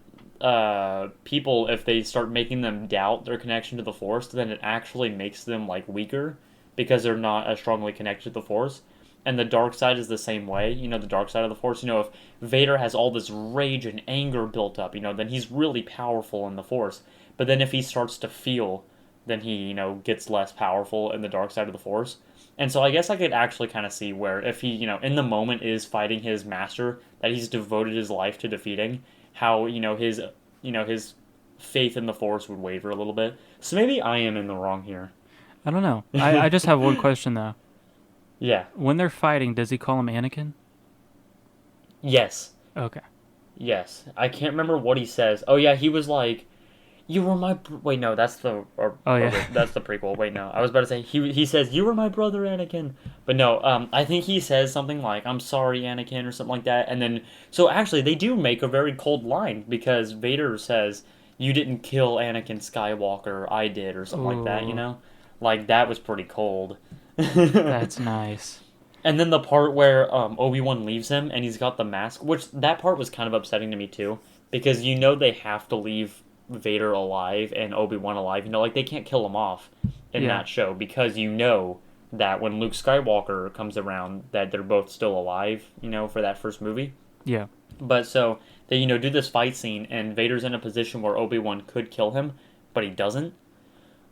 people, if they start making them doubt their connection to the Force, then it actually makes them weaker because they're not as strongly connected to the Force. And the dark side is the same way, the dark side of the Force. If Vader has all this rage and anger built up, then he's really powerful in the Force. But then if he starts to feel, then he, gets less powerful in the dark side of the Force. And so I guess I could actually kind of see where if he, in the moment is fighting his master that he's devoted his life to defeating, how, his faith in the Force would waver a little bit. So maybe I am in the wrong here. I don't know. I just have one question, though. Yeah. When they're fighting, does he call him Anakin? Yes. Okay. Yes. I can't remember what he says. Oh, yeah, he was like, you were my... Wait, no, that's the... that's the prequel. Wait, no. I was about to say, he says, you were my brother, Anakin. But no, I think he says something like, I'm sorry, Anakin, or something like that. And then... So, actually, they do make a very cold line, because Vader says, you didn't kill Anakin Skywalker, I did, or something like that, that was pretty cold. That's nice. And then the part where Obi-Wan leaves him and he's got the mask, which that part was kind of upsetting to me too, because they have to leave Vader alive and Obi-Wan alive. They can't kill him off in that show, because that when Luke Skywalker comes around that they're both still alive, for that first movie. Yeah. But so they do this fight scene and Vader's in a position where Obi-Wan could kill him, but he doesn't.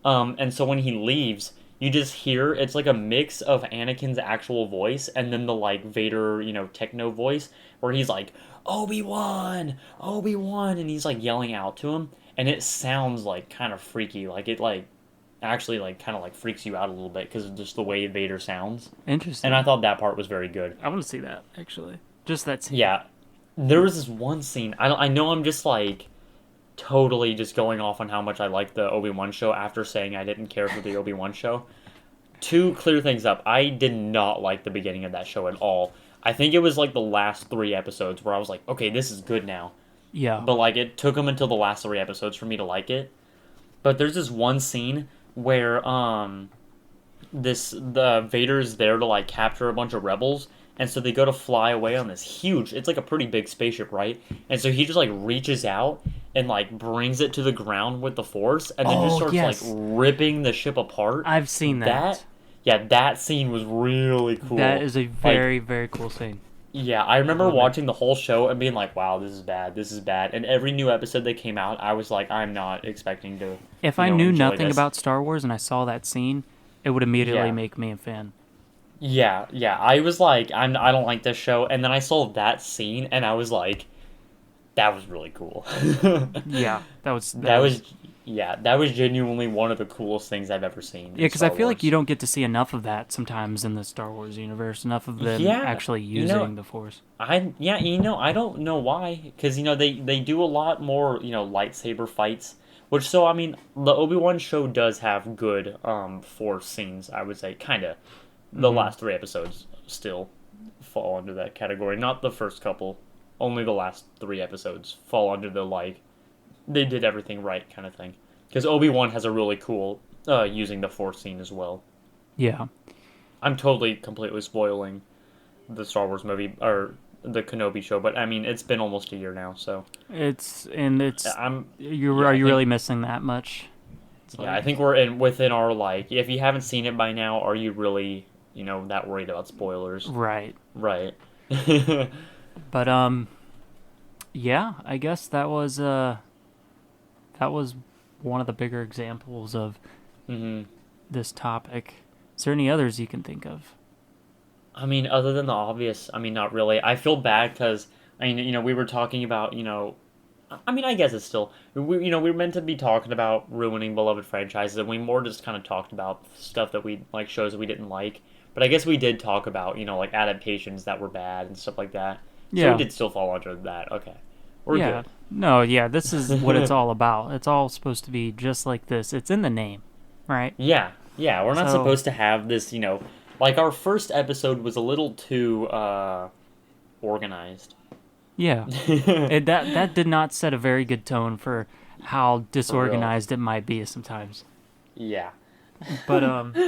And so when he leaves, you just hear, it's like a mix of Anakin's actual voice and then the Vader, techno voice, where he's like, Obi-Wan, Obi-Wan, and he's like yelling out to him, and it sounds like kind of freaky, like it like actually like kind of like freaks you out a little bit because of just the way Vader sounds. Interesting. And I thought that part was very good. I want to see that actually. Just that scene. Yeah, there was this one scene. I know I'm just like totally just going off on how much I like the Obi-Wan show after saying I didn't care for the Obi-Wan show. To clear things up, I did not like the beginning of that show at all. I think it was like the last 3 episodes where I was like, okay, this is good now. Yeah. But like it took them until the last 3 episodes for me to like it. But there's this one scene where the Vader's there to like capture a bunch of rebels, and so they go to fly away on this huge, it's like a pretty big spaceship, right? And so he just like reaches out and like brings it to the ground with the Force, and then just starts like ripping the ship apart. I've seen that. That scene was really cool. That is a very, very cool scene. Yeah, I remember watching the whole show and being like, wow, this is bad. And every new episode that came out, I was like, I'm not expecting to. If I knew nothing about Star Wars and I saw that scene, it would immediately make me a fan. Yeah. I was like, I don't like this show. And then I saw that scene and I was like, that was really cool. Yeah, that was genuinely one of the coolest things I've ever seen. Yeah, because I feel like you don't get to see enough of that sometimes in the Star Wars universe. Enough of them actually using the Force. I don't know why. Because they do a lot more lightsaber fights. Which the Obi-Wan show does have good Force scenes. I would say kinda. The last 3 episodes still fall under that category. Not the first couple. Only the last 3 episodes fall under the they did everything right kind of thing. Because Obi-Wan has a really cool using the Force scene as well. Yeah. I'm completely spoiling the Star Wars movie, or the Kenobi show, but I mean, it's been almost a year now, so... Are you really missing that much? I think we're within our, if you haven't seen it by now, are you really, that worried about spoilers? Right. But, yeah, I guess that was one of the bigger examples of this topic. Is there any others you can think of? I mean, other than the obvious, not really. I feel bad because, we were talking about, I guess it's still, we're meant to be talking about ruining beloved franchises, and we more just kind of talked about stuff that we, shows that we didn't like. But I guess we did talk about, adaptations that were bad and stuff like that. So we did still fall under that. Okay. We're good. No, this is what it's all about. It's all supposed to be just like this. It's in the name, right? Yeah. We're not supposed to have this, our first episode was a little too organized. Yeah. That did not set a very good tone for how disorganized it might be sometimes. Yeah. But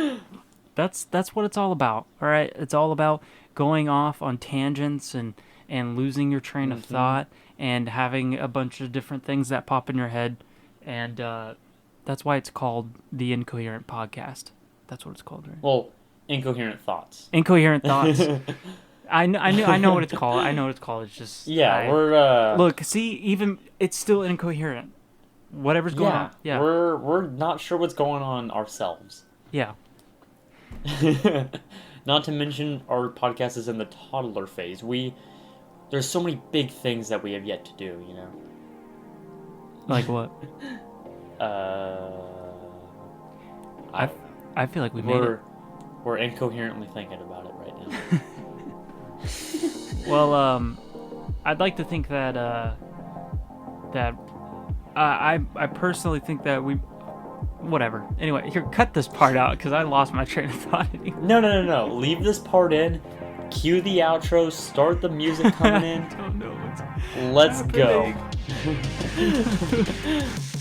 that's what it's all about. All right? It's all about going off on tangents and losing your train of thought and having a bunch of different things that pop in your head, and that's why it's called the Incoherent Podcast. That's what it's called, right? Well, Incoherent Thoughts. Incoherent Thoughts. I know what it's called. I know what it's called. It's just we're look. See, even it's still incoherent. Whatever's going on. Yeah. We're not sure what's going on ourselves. Yeah. Not to mention, our podcast is in the toddler phase. There's so many big things that we have yet to do, Like what? I feel like we made it. We're incoherently thinking about it right now. Well, I'd like to think that I personally think that we... Whatever. Anyway, here, cut this part out, because I lost my train of thought. No. Leave this part in. Cue the outro. Start the music coming in. I don't know what's Let's happening. go.